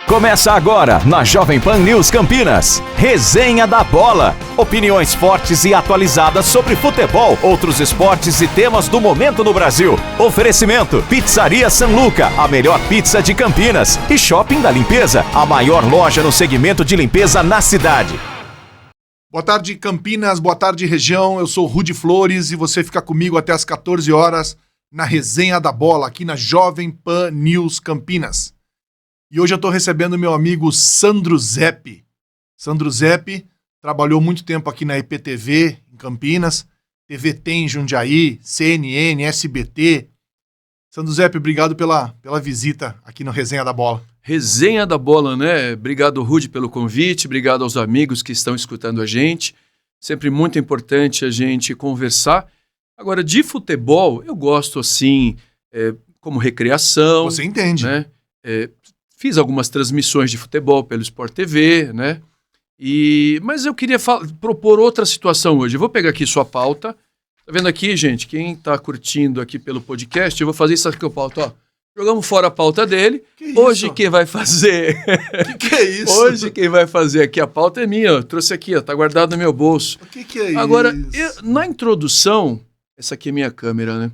Começa agora na Jovem Pan News Campinas. Resenha da Bola. Opiniões fortes e atualizadas sobre futebol, outros esportes e temas do momento no Brasil. Oferecimento: Pizzaria San Luca, a melhor pizza de Campinas. E Shopping da Limpeza, a maior loja no segmento de limpeza na cidade. Boa tarde, Campinas. Boa tarde, região. Eu sou Rudy Flores e você fica comigo até às 14 horas na Resenha da Bola, aqui na Jovem Pan News Campinas. E hoje eu estou recebendo meu amigo Sandro Zeppi. Sandro Zeppi trabalhou muito tempo aqui na IPTV, em Campinas, TVT em Jundiaí, CNN, SBT. Sandro Zeppi, obrigado pela visita aqui no Resenha da Bola. Resenha da Bola, né? Obrigado, Rudy, pelo convite, obrigado aos amigos que estão escutando a gente. Sempre muito importante a gente conversar. Agora, de futebol, eu gosto assim, como recreação. Você entende. Né? Fiz algumas transmissões de futebol pelo Sport TV, né? Mas eu queria propor outra situação hoje. Eu vou pegar aqui sua pauta. Tá vendo aqui, gente? Quem tá curtindo aqui pelo podcast, eu vou fazer isso aqui com a pauta, ó. Jogamos fora a pauta dele. Hoje quem vai fazer... Que é isso? Hoje quem vai fazer aqui a pauta é minha. Eu trouxe aqui, ó. Tá guardado no meu bolso. O que é Agora, isso? na introdução... Essa aqui é minha câmera, né?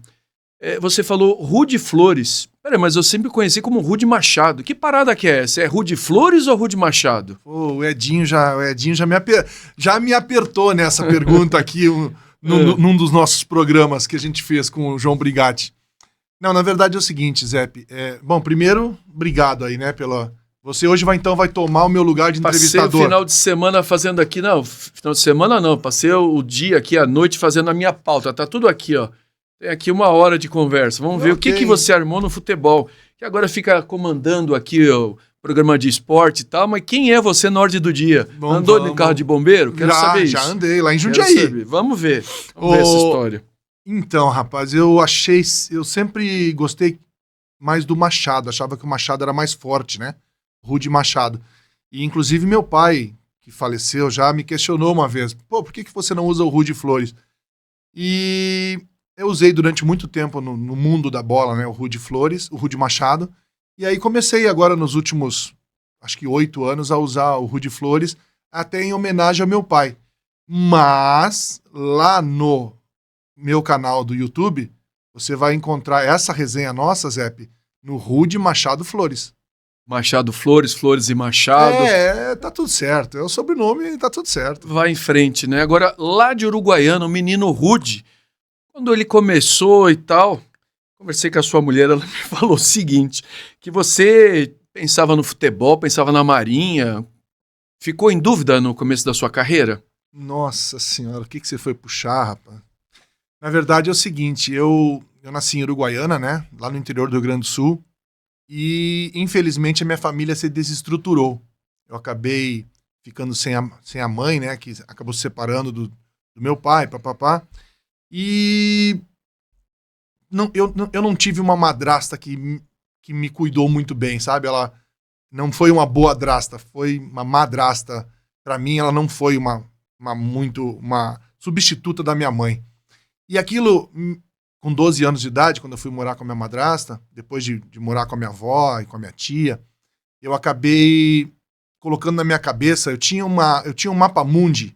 Você falou Rudy Flores. Peraí, mas eu sempre conheci como Rudy Machado. Que parada que é essa? É Rudy Flores ou Rudy Machado? O Edinho já me apertou nessa pergunta aqui num dos nossos programas que a gente fez com o João Brigatti. Não, na verdade é o seguinte, Zeppi. Bom, primeiro, obrigado aí, né, Você hoje vai tomar o meu lugar de entrevistador. Passei o final de semana fazendo aqui, final de semana não, passei o dia aqui, à noite, fazendo a minha pauta. Tá tudo aqui, ó. Tem aqui 1 hora de conversa. Vamos ver o que você armou no futebol. Que agora fica comandando aqui o programa de esporte e tal, mas quem é você na ordem do dia? Andou no carro de bombeiro? Quero saber isso. Já andei, lá em Jundiaí. Vamos ver essa história. Então, rapaz, eu sempre gostei mais do Machado. Achava que o Machado era mais forte, né? Rudy Machado. E, inclusive, meu pai, que faleceu, já me questionou uma vez. Pô, por que você não usa o Rudy Flores? E eu usei durante muito tempo no mundo da bola, né? O Rudy Flores, o Rudy Machado. E aí comecei agora nos últimos, acho que 8 anos, a usar o Rudy Flores, até em homenagem ao meu pai. Mas, lá no meu canal do YouTube, você vai encontrar essa resenha nossa, Zeppi, no Rudy Machado Flores. Machado Flores, Flores e Machado. Tá tudo certo. É o sobrenome e tá tudo certo. Vai em frente, né? Agora, lá de Uruguaiana, o menino Rudy, quando ele começou e tal, conversei com a sua mulher, ela me falou o seguinte, que você pensava no futebol, pensava na marinha, ficou em dúvida no começo da sua carreira? Nossa senhora, o que você foi puxar, rapaz? Na verdade é o seguinte, eu nasci em Uruguaiana, né? Lá no interior do Rio Grande do Sul. E, infelizmente, a minha família se desestruturou. Eu acabei ficando sem a mãe, né? Que acabou se separando do meu pai, papapá. E eu não tive uma madrasta que me cuidou muito bem, sabe? Ela não foi uma boa drasta, foi uma madrasta. Pra mim, ela não foi uma substituta da minha mãe. E aquilo... Com 12 anos de idade, quando eu fui morar com a minha madrasta, depois de morar com a minha avó e com a minha tia, eu acabei colocando na minha cabeça, eu tinha um mapa mundi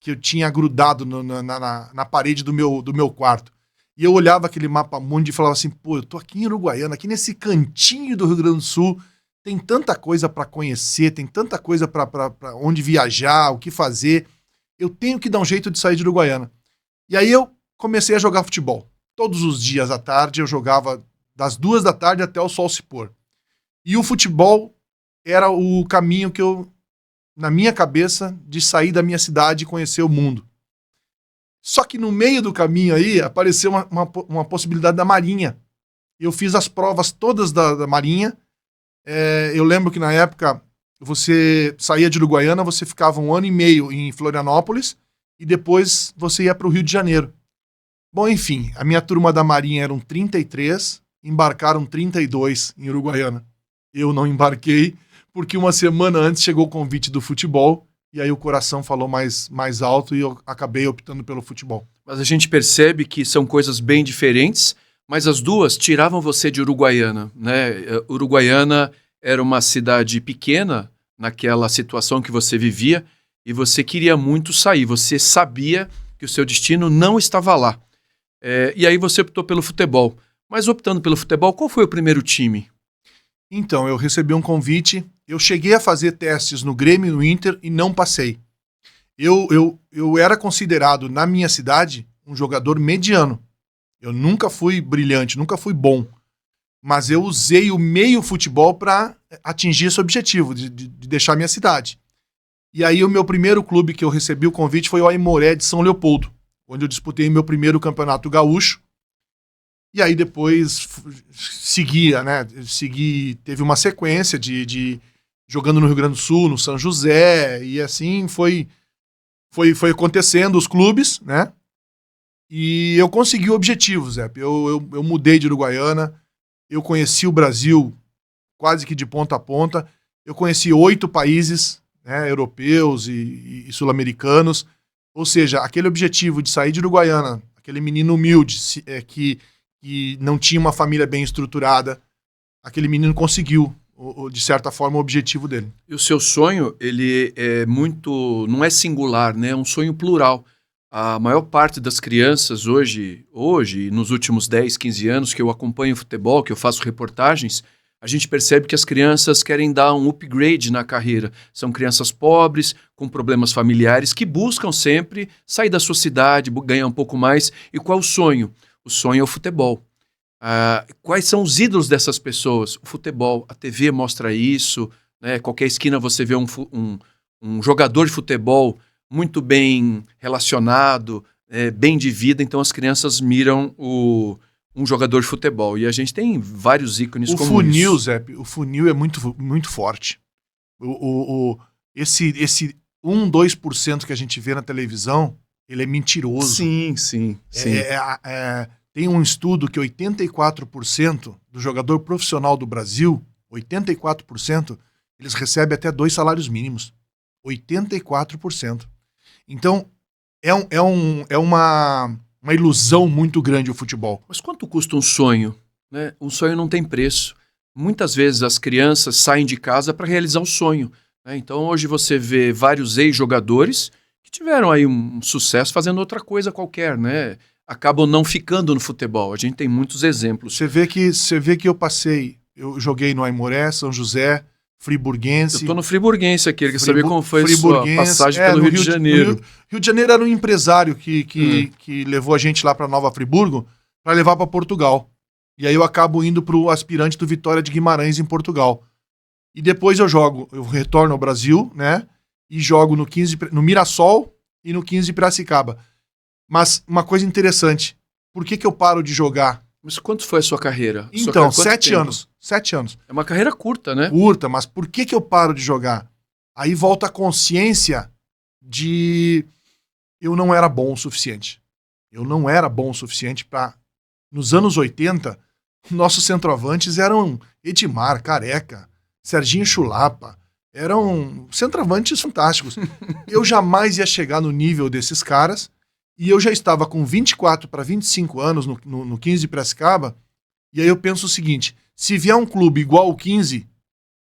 que eu tinha grudado na parede do meu quarto. E eu olhava aquele mapa mundi e falava assim, pô, eu tô aqui em Uruguaiana, aqui nesse cantinho do Rio Grande do Sul, tem tanta coisa para conhecer, tem tanta coisa para onde viajar, o que fazer. Eu tenho que dar um jeito de sair de Uruguaiana. E aí eu comecei a jogar futebol. Todos os dias à tarde eu jogava das 2 da tarde até o sol se pôr. E o futebol era o caminho que eu, na minha cabeça, de sair da minha cidade e conhecer o mundo. Só que no meio do caminho aí apareceu uma possibilidade da Marinha. Eu fiz as provas todas da Marinha. Eu lembro que na época você saía de Uruguaiana, você ficava 1 ano e meio em Florianópolis e depois você ia para o Rio de Janeiro. Bom, enfim, a minha turma da Marinha eram 33, embarcaram 32 em Uruguaiana. Eu não embarquei, porque uma semana antes chegou o convite do futebol, e aí o coração falou mais alto e eu acabei optando pelo futebol. Mas a gente percebe que são coisas bem diferentes, mas as duas tiravam você de Uruguaiana, né? Uruguaiana era uma cidade pequena, naquela situação que você vivia, e você queria muito sair. Você sabia que o seu destino não estava lá. E aí você optou pelo futebol. Mas optando pelo futebol, qual foi o primeiro time? Então, eu recebi um convite, eu cheguei a fazer testes no Grêmio e no Inter e não passei. Eu era considerado, na minha cidade, um jogador mediano. Eu nunca fui brilhante, nunca fui bom. Mas eu usei o meio futebol para atingir esse objetivo, de deixar minha cidade. E aí o meu primeiro clube que eu recebi o convite foi o Aimoré de São Leopoldo, onde eu disputei meu primeiro campeonato gaúcho. E aí depois seguia, né? Teve uma sequência de jogando no Rio Grande do Sul, no São José, e assim foi acontecendo os clubes, né? E eu consegui o objetivo, Zé. Eu mudei de Uruguaiana, eu conheci o Brasil quase que de ponta a ponta, eu conheci 8 países, né, europeus e sul-americanos, ou seja, aquele objetivo de sair de Uruguaiana, aquele menino humilde que não tinha uma família bem estruturada, aquele menino conseguiu, de certa forma, o objetivo dele. E o seu sonho, ele é muito, não é singular, né? É um sonho plural. A maior parte das crianças hoje, nos últimos 10, 15 anos que eu acompanho futebol, que eu faço reportagens, a gente percebe que as crianças querem dar um upgrade na carreira. São crianças pobres, com problemas familiares, que buscam sempre sair da sua cidade, ganhar um pouco mais. E qual é o sonho? O sonho é o futebol. Quais são os ídolos dessas pessoas? O futebol, a TV mostra isso, né? Qualquer esquina você vê um jogador de futebol muito bem relacionado, bem de vida, então as crianças miram um jogador de futebol. E a gente tem vários ícones como funil, isso. Zé, o funil é muito, muito forte. Esse 1-2% que a gente vê na televisão, ele é mentiroso. Sim. Tem um estudo que 84% do jogador profissional do Brasil, 84%, eles recebem até 2 salários mínimos. 84%. Então, é uma ilusão muito grande o futebol. Mas quanto custa um sonho? Né? Um sonho não tem preço. Muitas vezes as crianças saem de casa para realizar um sonho. Né? Então, hoje você vê vários ex-jogadores que tiveram aí um sucesso fazendo outra coisa qualquer, né? Acabam não ficando no futebol. A gente tem muitos exemplos. Você vê que eu joguei no Aimoré, São José, Friburguense. Eu tô no Friburguense aqui, ele quer saber como foi a sua passagem pelo Rio de Janeiro. Rio de Janeiro era um empresário que levou a gente lá para Nova Friburgo para levar para Portugal. E aí eu acabo indo para o aspirante do Vitória de Guimarães em Portugal. E depois eu retorno ao Brasil, né? E jogo no Mirassol e no 15 de Piracicaba. Mas uma coisa interessante, por que eu paro de jogar? Mas quanto foi a sua carreira? Então, 7 anos. 7 anos. É uma carreira curta, né? Curta, mas por que eu paro de jogar? Aí volta a consciência de eu não era bom o suficiente. Eu não era bom o suficiente para... Nos anos 80, nossos centroavantes eram Edmar, Careca, Serginho Chulapa. Eram centroavantes fantásticos. Eu jamais ia chegar no nível desses caras. E eu já estava com 24 para 25 anos no 15 de Piracicaba, e aí eu penso o seguinte, se vier um clube igual o 15,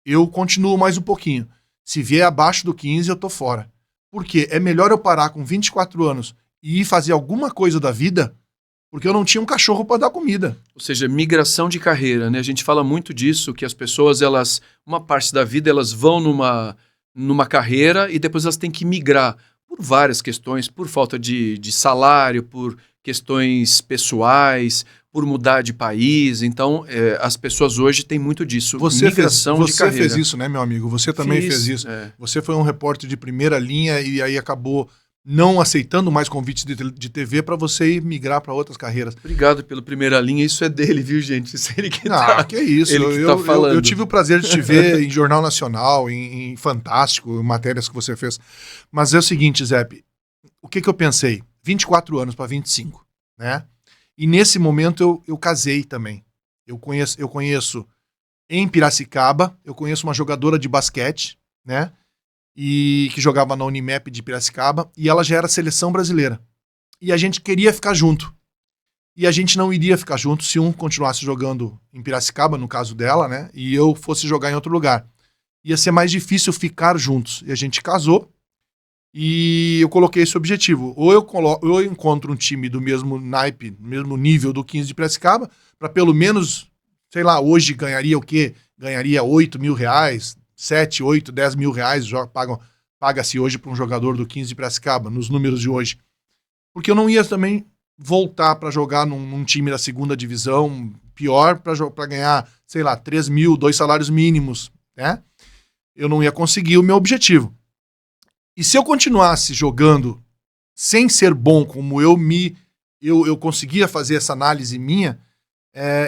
eu continuo mais um pouquinho. Se vier abaixo do 15, eu tô fora. Porque é melhor eu parar com 24 anos e ir fazer alguma coisa da vida, porque eu não tinha um cachorro para dar comida. Ou seja, migração de carreira, né? A gente fala muito disso, que as pessoas, uma parte da vida, elas vão numa carreira e depois elas têm que migrar. Por várias questões, por falta de salário, por questões pessoais, por mudar de país. Então, as pessoas hoje têm muito disso, migração de carreira. Você fez isso, né, meu amigo? Você também fez isso. Você foi um repórter de primeira linha e aí acabou não aceitando mais convites de TV para você ir migrar para outras carreiras. Obrigado pelo primeira linha, isso é dele, viu, gente? Isso é ele que que é isso. Eu tive o prazer de te ver em Jornal Nacional, em Fantástico, matérias que você fez. Mas é o seguinte, Zé, o que eu pensei? 24 anos para 25, né? E nesse momento eu casei também. Eu conheço em Piracicaba, eu conheço uma jogadora de basquete, né? E que jogava na Unimep de Piracicaba, e ela já era seleção brasileira. E a gente queria ficar junto. e a gente não iria ficar junto se um continuasse jogando em Piracicaba, no caso dela, né? E eu fosse jogar em outro lugar. Ia ser mais difícil ficar juntos. E a gente casou e eu coloquei esse objetivo. Ou eu encontro um time do mesmo naipe, mesmo nível do 15 de Piracicaba, para pelo menos, sei lá, hoje ganharia o quê? Ganharia 8 mil reais, 7, 8, 10 mil reais, paga-se hoje para um jogador do 15 de Piracicaba, nos números de hoje. Porque eu não ia também voltar para jogar num time da segunda divisão, pior, para ganhar, sei lá, 3 mil, 2 salários mínimos, né? Eu não ia conseguir o meu objetivo. E se eu continuasse jogando sem ser bom, como eu conseguia fazer essa análise minha,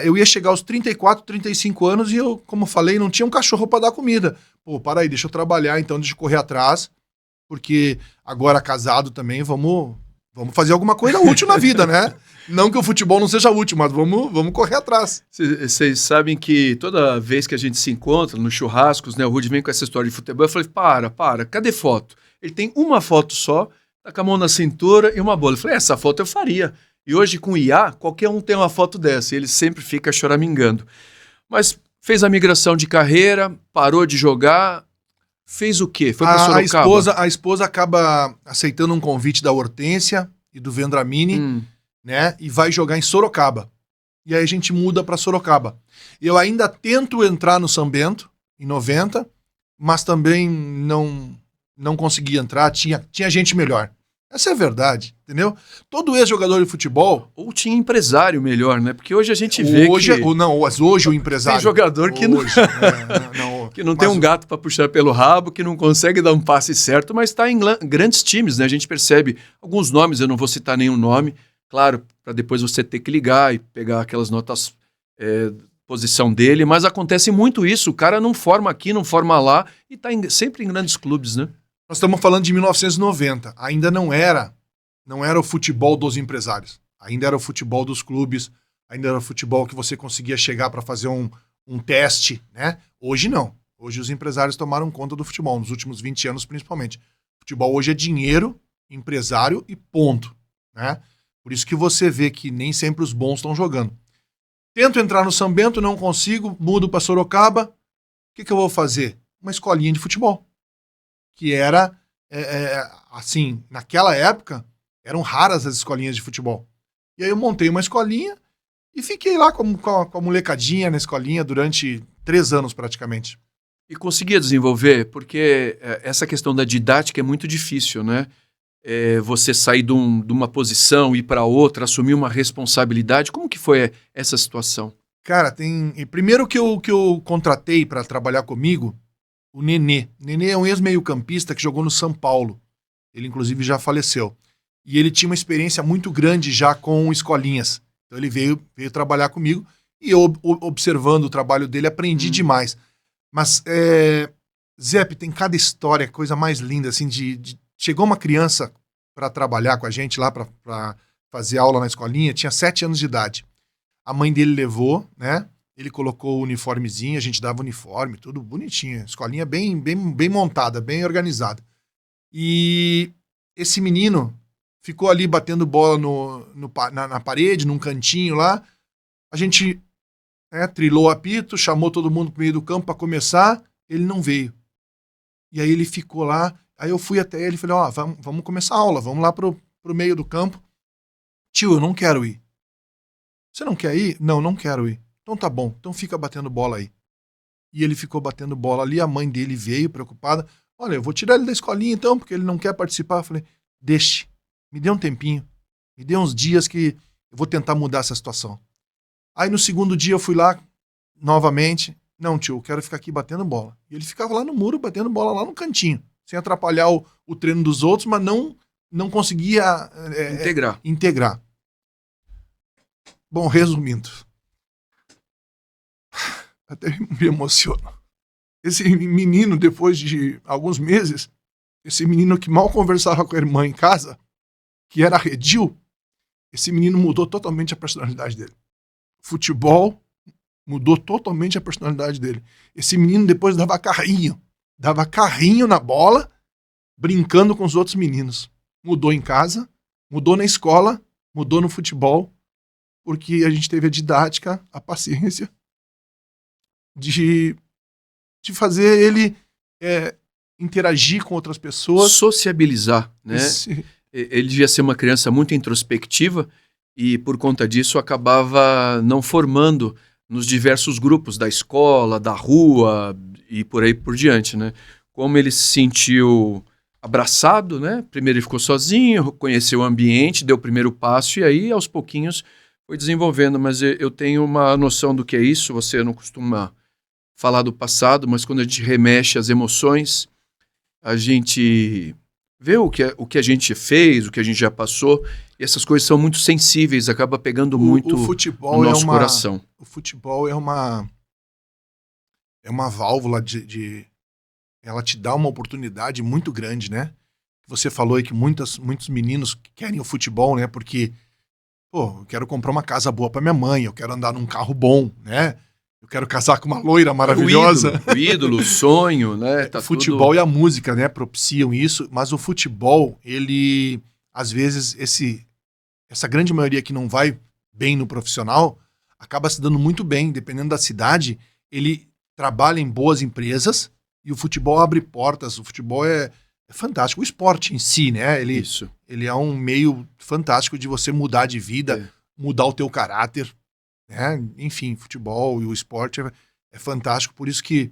eu ia chegar aos 34, 35 anos e eu, como falei, não tinha um cachorro para dar comida. Pô, para aí, deixa eu trabalhar, então deixa eu correr atrás, porque agora casado também, vamos fazer alguma coisa útil na vida, né? Não que o futebol não seja útil, mas vamos correr atrás. Vocês sabem que toda vez que a gente se encontra nos churrascos, né, o Rudy vem com essa história de futebol, eu falei, para, cadê foto? Ele tem uma foto só, tá com a mão na cintura e uma bola. Eu falei, essa foto eu faria. E hoje com o IA, qualquer um tem uma foto dessa, e ele sempre fica choramingando. Mas fez a migração de carreira, parou de jogar, fez o quê? Foi para Sorocaba? A esposa acaba aceitando um convite da Hortência e do Vendramini, né? E vai jogar em Sorocaba. E aí a gente muda para Sorocaba. Eu ainda tento entrar no São Bento, em 90, mas também não consegui entrar, tinha gente melhor. Essa é a verdade, entendeu? Todo ex-jogador de futebol... Ou tinha empresário melhor, né? Porque hoje a gente vê hoje o empresário... Tem jogador que que não tem um gato para puxar pelo rabo, que não consegue dar um passe certo, mas está em grandes times, né? A gente percebe alguns nomes, eu não vou citar nenhum nome, claro, para depois você ter que ligar e pegar aquelas notas, posição dele, mas acontece muito isso, o cara não forma aqui, não forma lá, e está sempre em grandes clubes, né? Nós estamos falando de 1990, ainda não era o futebol dos empresários, ainda era o futebol dos clubes, ainda era o futebol que você conseguia chegar para fazer um teste, né? Hoje não. Hoje os empresários tomaram conta do futebol, nos últimos 20 anos principalmente. O futebol hoje é dinheiro, empresário e ponto, né? Por isso que você vê que nem sempre os bons estão jogando. Tento entrar no São Bento, não consigo, mudo para Sorocaba. O que eu vou fazer? Uma escolinha de futebol. Que era, assim, naquela época, eram raras as escolinhas de futebol. E aí eu montei uma escolinha e fiquei lá com a molecadinha na escolinha durante 3 anos praticamente. E conseguia desenvolver, porque essa questão da didática é muito difícil, né? Você sair de uma posição, ir para outra, assumir uma responsabilidade. Como que foi essa situação? Cara, primeiro que eu contratei para trabalhar comigo, o Nenê. O Nenê é um ex-meio-campista que jogou no São Paulo. Ele, inclusive, já faleceu. E ele tinha uma experiência muito grande já com escolinhas. Então ele veio trabalhar comigo e eu, observando o trabalho dele, aprendi demais. Mas, Zep, tem cada história, coisa mais linda, assim, chegou uma criança para trabalhar com a gente lá, para fazer aula na escolinha, tinha 7 anos de idade. A mãe dele levou, né? Ele colocou o uniformezinho, a gente dava uniforme, tudo bonitinho. Escolinha bem montada, bem organizada. E esse menino ficou ali batendo bola na parede, num cantinho lá. A gente trilou o apito, chamou todo mundo pro meio do campo para começar. Ele não veio. E aí ele ficou lá. Aí eu fui até ele e falei, vamos começar a aula, vamos lá pro meio do campo. Tio, eu não quero ir. Você não quer ir? Não quero ir. Então tá bom, então fica batendo bola aí. E ele ficou batendo bola ali, a mãe dele veio preocupada. Olha, eu vou tirar ele da escolinha então, porque ele não quer participar. Eu falei, deixe, me dê um tempinho, me dê uns dias que eu vou tentar mudar essa situação. Aí no segundo dia eu fui lá, novamente, não tio, eu quero ficar aqui batendo bola. E ele ficava lá no muro, batendo bola lá no cantinho, sem atrapalhar o treino dos outros, mas não conseguia integrar. Bom, resumindo, até me emociono. Esse menino, depois de alguns meses, esse menino que mal conversava com a irmã em casa, que era arredio, esse menino mudou totalmente a personalidade dele. Futebol mudou totalmente a personalidade dele. Esse menino depois dava carrinho na bola, brincando com os outros meninos. Mudou em casa, mudou na escola, mudou no futebol. porque a gente teve a didática, a paciência de fazer ele interagir com outras pessoas. Sociabilizar, né? Ele devia ser uma criança muito introspectiva e, por conta disso, acabava não formando nos diversos grupos da escola, da rua e por aí por diante, né? Como ele se sentiu abraçado, né? Primeiro ele ficou sozinho, conheceu o ambiente, deu o primeiro passo e aí, aos pouquinhos, foi desenvolvendo. Mas eu tenho uma noção do que é isso, você não costuma falar do passado, mas quando a gente remexe as emoções, a gente vê o que a gente fez, o que a gente já passou, e essas coisas são muito sensíveis, acaba pegando muito o futebol no nosso coração. O futebol é uma válvula ela te dá uma oportunidade muito grande, né? Você falou aí que muitos meninos querem o futebol, né? Porque, eu quero comprar uma casa boa para minha mãe, eu quero andar num carro bom, né? Eu quero casar com uma loira maravilhosa. O ídolo, o sonho, né? O futebol e a música, né, propiciam isso, mas o futebol, ele, às vezes, essa grande maioria que não vai bem no profissional, acaba se dando muito bem, dependendo da cidade, ele trabalha em boas empresas e o futebol abre portas, o futebol é fantástico. O esporte em si, né, ele é um meio fantástico de você mudar de vida, mudar o teu caráter, né? Enfim, futebol e o esporte é fantástico, por isso que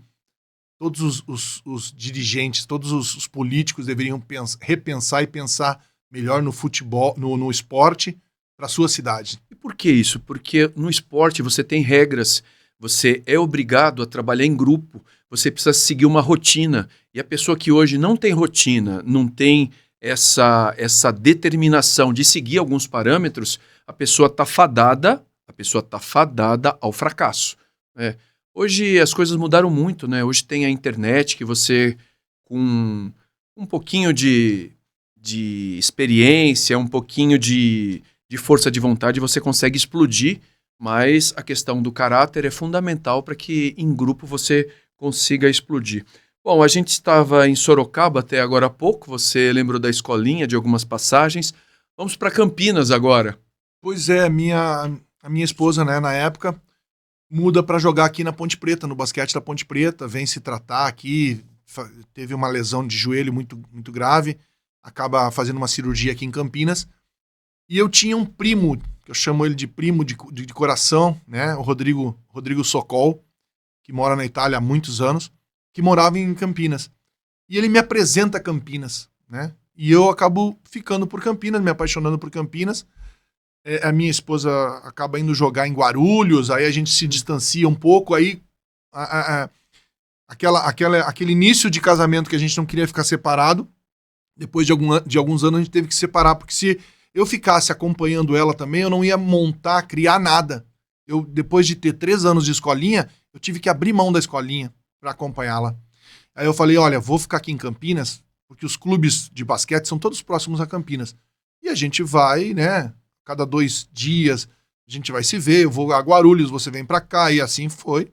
todos os dirigentes, todos os políticos deveriam repensar e pensar melhor no futebol, no esporte para a sua cidade. E por que isso? Porque no esporte você tem regras, você é obrigado a trabalhar em grupo, você precisa seguir uma rotina, e a pessoa que hoje não tem rotina, não tem essa determinação de seguir alguns parâmetros, a pessoa está fadada ao fracasso, né? Hoje as coisas mudaram muito, né? Hoje tem a internet que você, com um pouquinho de experiência, um pouquinho de força de vontade, você consegue explodir, mas a questão do caráter é fundamental para que em grupo você consiga explodir. Bom, a gente estava em Sorocaba até agora há pouco, você lembrou da escolinha, de algumas passagens. Vamos para Campinas agora. Pois é, a minha esposa, né, na época, muda para jogar aqui na Ponte Preta, no basquete da Ponte Preta, vem se tratar aqui, teve uma lesão de joelho muito, muito grave, acaba fazendo uma cirurgia aqui em Campinas. E eu tinha um primo, que eu chamo ele de primo de coração, né, o Rodrigo Sokol, que mora na Itália há muitos anos, que morava em Campinas. E ele me apresenta Campinas, né? E eu acabo ficando por Campinas, me apaixonando por Campinas. A minha esposa acaba indo jogar em Guarulhos, aí a gente se distancia um pouco, aí aquele início de casamento que a gente não queria ficar separado, depois de alguns anos a gente teve que separar, porque se eu ficasse acompanhando ela também, eu não ia criar nada. Depois de ter 3 anos de escolinha, eu tive que abrir mão da escolinha para acompanhá-la. Aí eu falei, olha, vou ficar aqui em Campinas, porque os clubes de basquete são todos próximos a Campinas. E a gente vai, né, cada 2 dias a gente vai se ver, eu vou a Guarulhos, você vem para cá, e assim foi.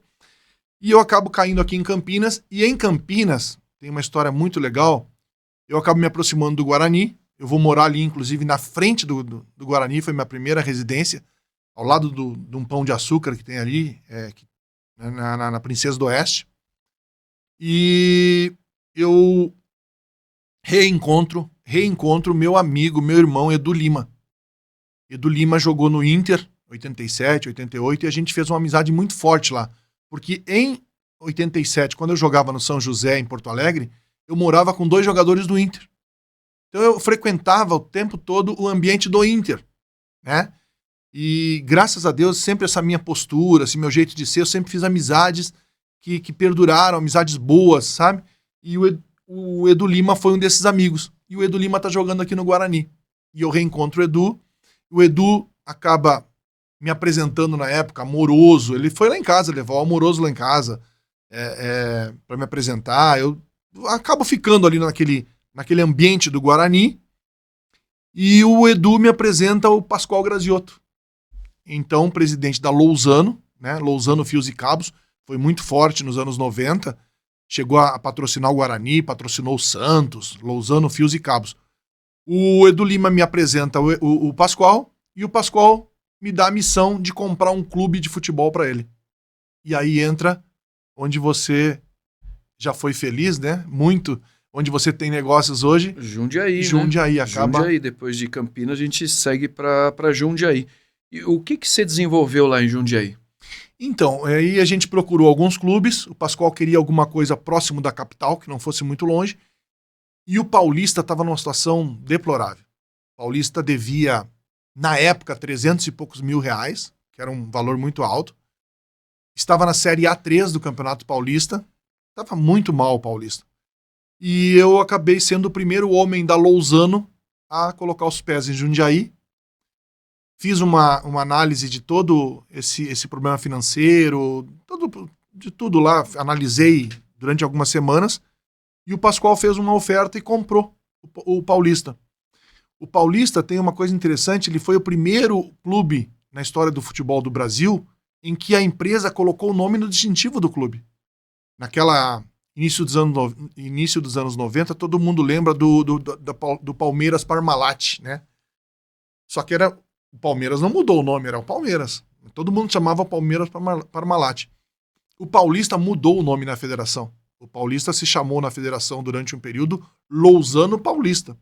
E eu acabo caindo aqui em Campinas, e em Campinas tem uma história muito legal, eu acabo me aproximando do Guarani, eu vou morar ali, inclusive, na frente do Guarani, foi minha primeira residência, ao lado de um pão de açúcar que tem ali, na Princesa do Oeste. E eu reencontro meu amigo, meu irmão Edu Lima. Edu Lima jogou no Inter, 87, 88, e a gente fez uma amizade muito forte lá. Porque em 87, quando eu jogava no São José, em Porto Alegre, eu morava com 2 jogadores do Inter. Então eu frequentava o tempo todo o ambiente do Inter, né? E graças a Deus, sempre essa minha postura, esse meu jeito de ser, eu sempre fiz amizades que perduraram, amizades boas, sabe? E o Edu Lima foi um desses amigos. E o Edu Lima tá jogando aqui no Guarani. E eu reencontro o Edu. O Edu acaba me apresentando na época, Amoroso. Ele foi lá em casa, levou o Amoroso lá em casa para me apresentar. Eu acabo ficando ali naquele ambiente do Guarani. E o Edu me apresenta o Pascoal Graziotto. Então, presidente da Lousano, né? Lousano Fios e Cabos, foi muito forte nos anos 90. Chegou a patrocinar o Guarani, patrocinou o Santos, Lousano Fios e Cabos. O Edu Lima me apresenta o Pascoal, e o Pascoal me dá a missão de comprar um clube de futebol para ele. E aí entra onde você já foi feliz, né? Muito, onde você tem negócios hoje. Jundiaí, Jundiaí, né? acaba... Jundiaí, depois de Campinas a gente segue para Jundiaí. E o que você desenvolveu lá em Jundiaí? Então, aí a gente procurou alguns clubes, o Pascoal queria alguma coisa próximo da capital, que não fosse muito longe, e o Paulista estava numa situação deplorável. O Paulista devia, na época, 300 e poucos mil reais, que era um valor muito alto. Estava na Série A3 do Campeonato Paulista, estava muito mal o Paulista. E eu acabei sendo o primeiro homem da Lousano a colocar os pés em Jundiaí. Fiz uma análise de todo esse problema financeiro, de tudo lá, analisei durante algumas semanas, e o Pascoal fez uma oferta e comprou o Paulista. O Paulista tem uma coisa interessante, ele foi o primeiro clube na história do futebol do Brasil em que a empresa colocou o nome no distintivo do clube. Naquela início dos anos 90, todo mundo lembra do Palmeiras Parmalat, né? Só que o Palmeiras não mudou o nome, era o Palmeiras. Todo mundo chamava Palmeiras Parmalat. O Paulista mudou o nome na federação. O Paulista se chamou na federação durante um período Lousano Paulista.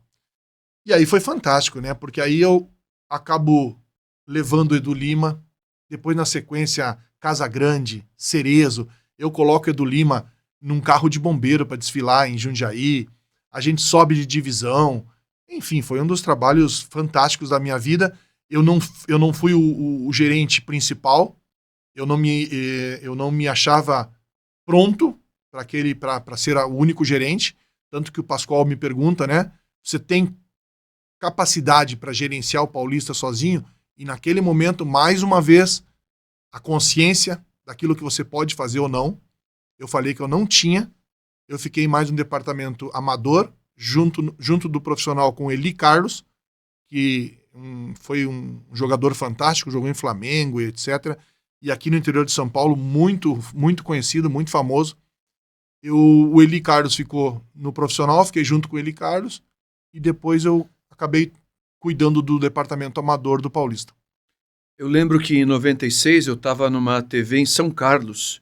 E aí foi fantástico, né? Porque aí eu acabo levando o Edu Lima, depois na sequência Casa Grande, Cerezo, eu coloco o Edu Lima num carro de bombeiro para desfilar em Jundiaí, a gente sobe de divisão, enfim, foi um dos trabalhos fantásticos da minha vida. Eu não fui o gerente principal, eu não me achava pronto para ser o único gerente, tanto que o Pascoal me pergunta, né? Você tem capacidade para gerenciar o Paulista sozinho? E naquele momento, mais uma vez, a consciência daquilo que você pode fazer ou não, eu falei que eu não tinha, eu fiquei mais no departamento amador, junto do profissional com o Eli Carlos, que foi um jogador fantástico, jogou em Flamengo, etc. E aqui no interior de São Paulo, muito, muito conhecido, muito famoso. O Eli Carlos ficou no profissional, fiquei junto com o Eli Carlos, e depois eu acabei cuidando do departamento amador do Paulista. Eu lembro que em 96 eu estava numa TV em São Carlos,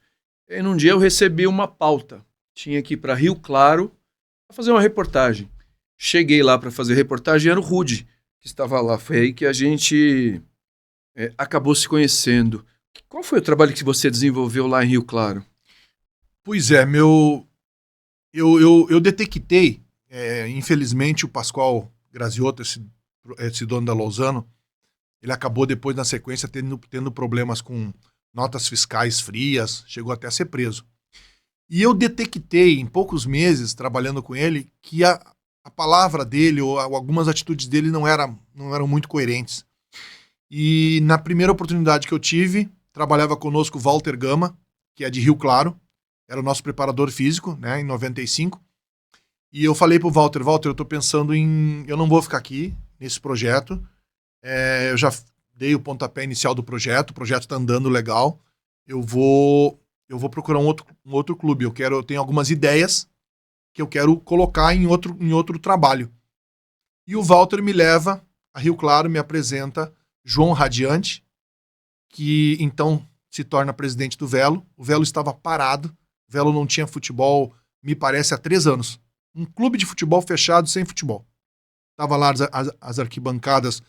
e num dia eu recebi uma pauta. Tinha que ir para Rio Claro para fazer uma reportagem. Cheguei lá para fazer reportagem, era o Rude que estava lá. Foi aí que a gente acabou se conhecendo. Qual foi o trabalho que você desenvolveu lá em Rio Claro? Pois é, eu detectei, infelizmente o Pascoal Graziotto, esse dono da Lousano, ele acabou depois na sequência tendo problemas com notas fiscais frias, chegou até a ser preso. E eu detectei em poucos meses, trabalhando com ele, que a palavra dele ou algumas atitudes dele não eram muito coerentes. E na primeira oportunidade que eu tive, trabalhava conosco o Walter Gama, que é de Rio Claro, era o nosso preparador físico, né, em 95. E eu falei pro Walter, eu tô pensando eu não vou ficar aqui nesse projeto, eu já dei o pontapé inicial do projeto, o projeto tá andando legal, eu vou procurar um outro clube, eu tenho algumas ideias que eu quero colocar em outro trabalho. E o Walter me leva a Rio Claro, me apresenta João Radiante, que então se torna presidente do Velo. O Velo estava parado, o Velo não tinha futebol, me parece, há 3 anos. Um clube de futebol fechado, sem futebol. Tava lá as arquibancadas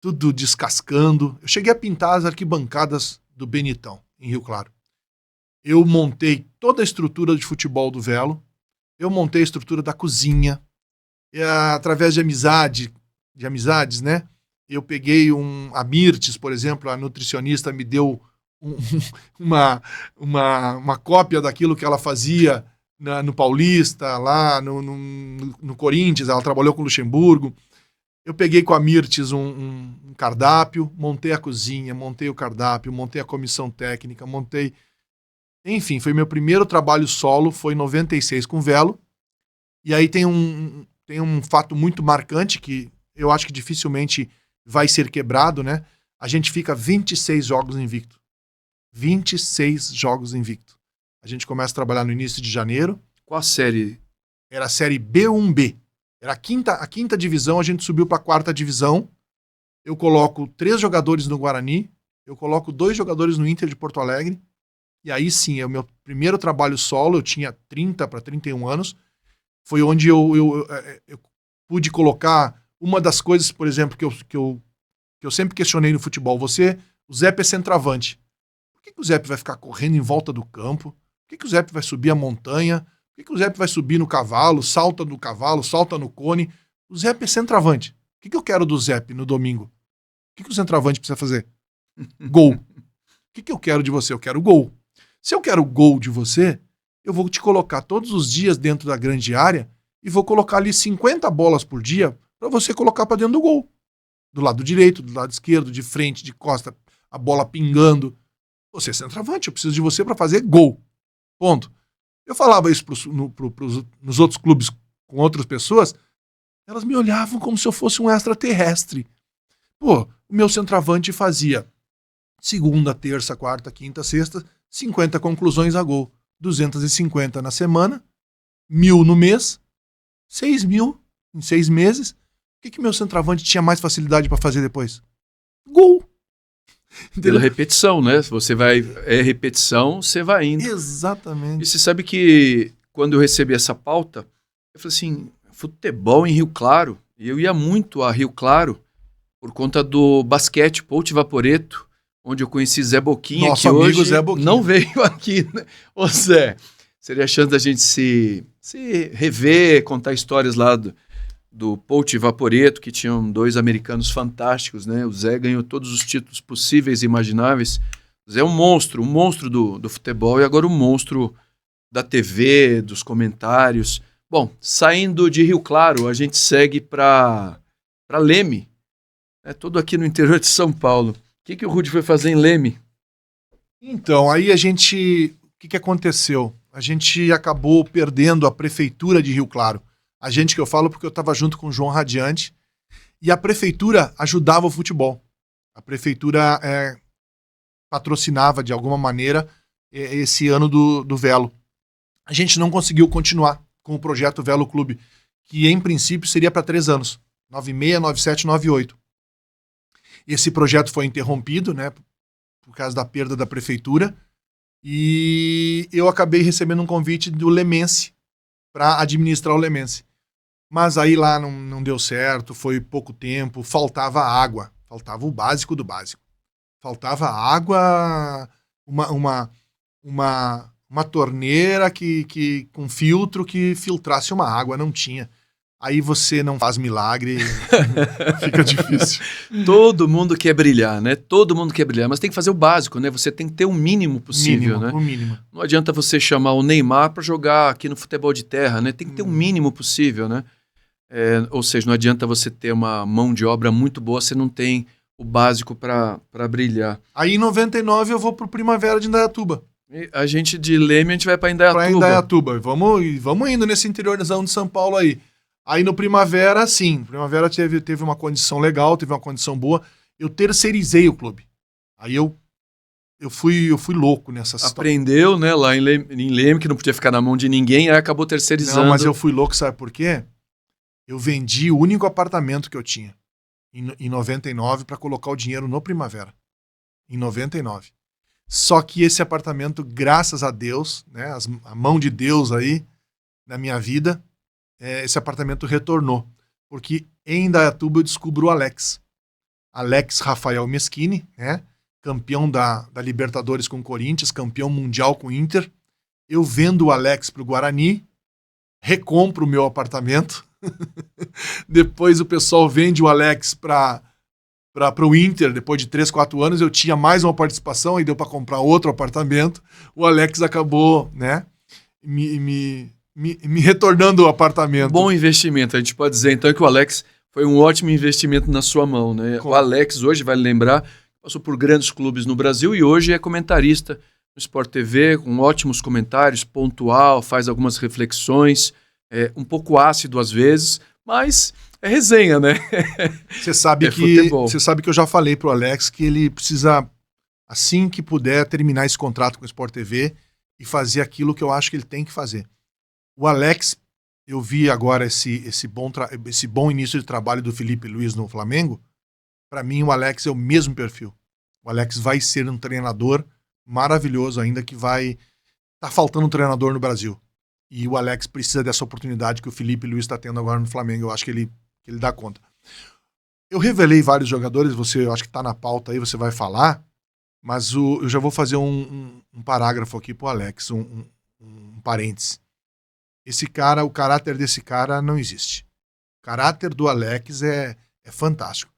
tudo descascando. Eu cheguei a pintar as arquibancadas do Benitão, em Rio Claro. Eu montei toda a estrutura de futebol do Velo, eu montei a estrutura da cozinha, e, através de amizades, né? Eu peguei a Mirtes, por exemplo, a nutricionista me deu uma cópia daquilo que ela fazia no Paulista, lá no Corinthians, ela trabalhou com o Luxemburgo. Eu peguei com a Mirtes um cardápio, montei a cozinha, montei o cardápio, montei a comissão técnica, montei... Enfim, foi meu primeiro trabalho solo, foi em 96 com o Velo. E aí tem um fato muito marcante que eu acho que dificilmente vai ser quebrado, né? A gente fica 26 jogos invicto. 26 jogos invicto. A gente começa a trabalhar no início de janeiro. Qual a série? Era a série B1B. Era a quinta divisão, a gente subiu para a 4ª divisão. eu coloco 3 jogadores no Guarani, eu coloco 2 jogadores no Inter de Porto Alegre, e aí sim, é o meu primeiro trabalho solo, eu tinha 30 para 31 anos, foi onde eu pude colocar uma das coisas, por exemplo, que eu sempre questionei no futebol. O Zep é centroavante. Por que o Zep vai ficar correndo em volta do campo? Por que o Zep vai subir a montanha? Por que o Zep vai subir no cavalo, salta no cone? O Zep é centroavante. O que eu quero do Zep no domingo? O que o centroavante precisa fazer? Gol. O que eu quero de você? Eu quero gol. Se eu quero gol de você, eu vou te colocar todos os dias dentro da grande área e vou colocar ali 50 bolas por dia para você colocar para dentro do gol. Do lado direito, do lado esquerdo, de frente, de costa, a bola pingando. Você é centroavante, eu preciso de você para fazer gol. Ponto. Eu falava isso nos outros clubes com outras pessoas, elas me olhavam como se eu fosse um extraterrestre. Pô, o meu centroavante fazia segunda, terça, quarta, quinta, sexta, 50 conclusões a gol. 250 na semana, 1.000 no mês, 6.000 em 6 meses. O que meu centroavante tinha mais facilidade para fazer depois? Gol. Pela repetição, né? Você vai... É repetição, você vai indo. Exatamente. E você sabe que quando eu recebi essa pauta, eu falei assim, futebol em Rio Claro. E eu ia muito a Rio Claro por conta do basquete, Pouti Vaporeto, onde eu conheci Zé Boquinha, nosso que amigo hoje Zé Boquinha não veio aqui, né? Ô Zé, seria a chance da gente se rever, contar histórias lá do Pouti Vaporeto, que tinham 2 americanos fantásticos, né? O Zé ganhou todos os títulos possíveis e imagináveis. O Zé é um monstro do futebol e agora um monstro da TV, dos comentários. Bom, saindo de Rio Claro, a gente segue para Leme, é tudo aqui no interior de São Paulo. O que o Rudy foi fazer em Leme? Então, aí o que aconteceu? A gente acabou perdendo a prefeitura de Rio Claro. A gente que eu falo porque eu estava junto com o João Radiante. E a prefeitura ajudava o futebol. A prefeitura patrocinava de alguma maneira esse ano do Velo. A gente não conseguiu continuar com o projeto Velo Clube, que em princípio seria para 3 anos. 96, 97, 98. Esse projeto foi interrompido, né, por causa da perda da prefeitura, e eu acabei recebendo um convite do Lemense para administrar o Lemense. Mas aí lá não deu certo, foi pouco tempo, faltava água, faltava o básico do básico. Faltava água, uma torneira com filtro que filtrasse uma água, não tinha. Aí você não faz milagre, fica difícil. Todo mundo quer brilhar, né? Todo mundo quer brilhar, mas tem que fazer o básico, né? Você tem que ter o mínimo possível, né? O mínimo. Não adianta você chamar o Neymar para jogar aqui no futebol de terra, né? Tem que ter o mínimo possível, né? Ou seja, não adianta você ter uma mão de obra muito boa, você não tem o básico para brilhar. Aí em 99 eu vou pro Primavera de Indaiatuba. E a gente de Leme, a gente vai para Indaiatuba. Para Indaiatuba. Vamos indo nesse interiorzão de São Paulo aí. Aí no Primavera, sim. Primavera teve uma condição legal, teve uma condição boa. Eu terceirizei o clube. Aí eu fui louco nessa situação. Aprendeu, né, lá em Leme, que não podia ficar na mão de ninguém, aí acabou terceirizando. Não, mas eu fui louco, sabe por quê? Eu vendi o único apartamento que eu tinha em 99 para colocar o dinheiro no Primavera. Em 99. Só que esse apartamento, graças a Deus, né, a mão de Deus aí na minha vida, esse apartamento retornou. Porque em Indaiatuba eu descubro o Alex. Alex Rafael Meschini, né? Campeão da Libertadores com o Corinthians, campeão mundial com o Inter. Eu vendo o Alex pro Guarani, recompro o meu apartamento. Depois o pessoal vende o Alex para o Inter. Depois de 3, 4 anos eu tinha mais uma participação, aí deu para comprar outro apartamento. O Alex acabou, né, me retornando o apartamento. Bom investimento, a gente pode dizer então que o Alex foi um ótimo investimento na sua mão, né? O Alex hoje, vale lembrar, passou por grandes clubes no Brasil e hoje é comentarista no Sport TV, com ótimos comentários, pontual, faz algumas reflexões, um pouco ácido às vezes, mas é resenha, né? Você sabe que eu já falei pro Alex que ele precisa, assim que puder, terminar esse contrato com o Sport TV e fazer aquilo que eu acho que ele tem que fazer. O Alex, eu vi agora esse bom início de trabalho do Felipe Luiz no Flamengo. Para mim, o Alex é o mesmo perfil. O Alex vai ser um treinador maravilhoso ainda, que vai... Tá faltando um treinador no Brasil. E o Alex precisa dessa oportunidade que o Felipe Luiz está tendo agora no Flamengo. Eu acho que ele dá conta. Eu revelei vários jogadores, eu acho que tá na pauta aí, você vai falar, mas eu já vou fazer um parágrafo aqui pro Alex, um parênteses. Esse cara, o caráter desse cara não existe. O caráter do Alex é fantástico.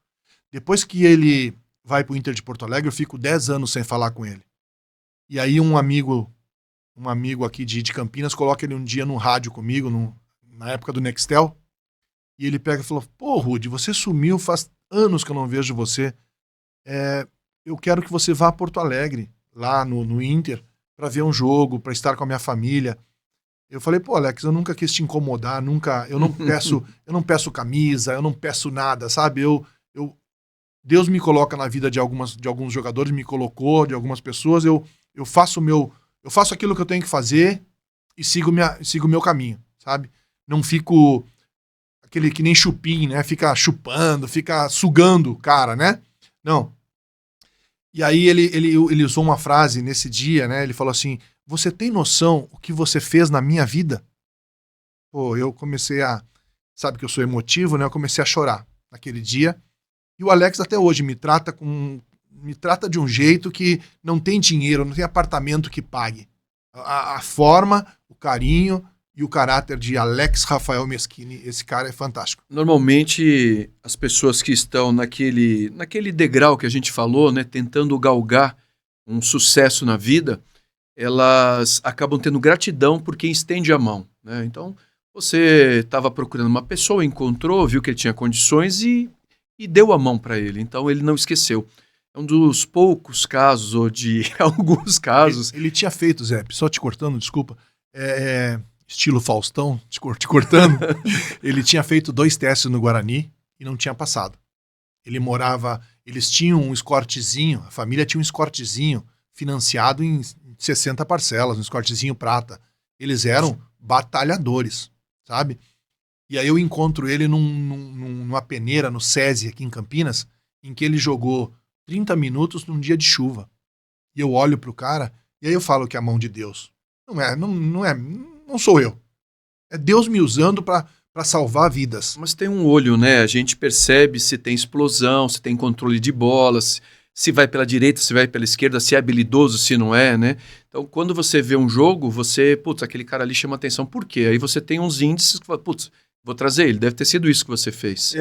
Depois que ele vai pro Inter de Porto Alegre, eu fico 10 anos sem falar com ele. E aí um amigo aqui de Campinas coloca ele um dia no rádio comigo, na época do Nextel, e ele pega e falou: pô, Rudy, você sumiu, faz anos que eu não vejo você. Eu quero que você vá a Porto Alegre, lá no Inter, para ver um jogo, para estar com a minha família. Eu falei: pô, Alex, eu nunca quis te incomodar, eu não peço camisa, eu não peço nada, sabe? Deus me coloca na vida de alguns jogadores, me colocou, de algumas pessoas, eu faço aquilo que eu tenho que fazer e sigo o meu caminho, sabe? Não fico aquele que nem chupim, né? Fica chupando, fica sugando o cara, né? Não. E aí ele usou uma frase nesse dia, né? Ele falou assim: você tem noção o que você fez na minha vida? Pô, eu comecei sabe que eu sou emotivo, né? Eu comecei a chorar naquele dia. E o Alex até hoje me trata de um jeito que não tem dinheiro, não tem apartamento que pague. A forma, o carinho e o caráter de Alex Rafael Meschini, esse cara é fantástico. Normalmente, as pessoas que estão naquele degrau que a gente falou, né, tentando galgar um sucesso na vida, elas acabam tendo gratidão por quem estende a mão, né? Então, você estava procurando uma pessoa, encontrou, viu que ele tinha condições e deu a mão para ele. Então, ele não esqueceu. É um dos poucos casos, ou de alguns casos... Ele tinha feito, Zé, só te cortando, desculpa, estilo Faustão, te cortando, ele tinha feito 2 testes no Guarani e não tinha passado. Eles tinham um escortezinho, a família tinha um escortezinho financiado em 60 parcelas, um escortezinho prata. Eles eram batalhadores, sabe? E aí eu encontro ele numa peneira no SESI aqui em Campinas, em que ele jogou 30 minutos num dia de chuva. E eu olho pro cara, e aí eu falo que é a mão de Deus. Não sou eu. É Deus me usando para salvar vidas. Mas tem um olho, né? A gente percebe se tem explosão, se tem controle de bolas, se vai pela direita, se vai pela esquerda, se é habilidoso, se não é, né? Então, quando você vê um jogo, aquele cara ali chama atenção. Por quê? Aí você tem uns índices que fala, vou trazer ele, deve ter sido isso que você fez.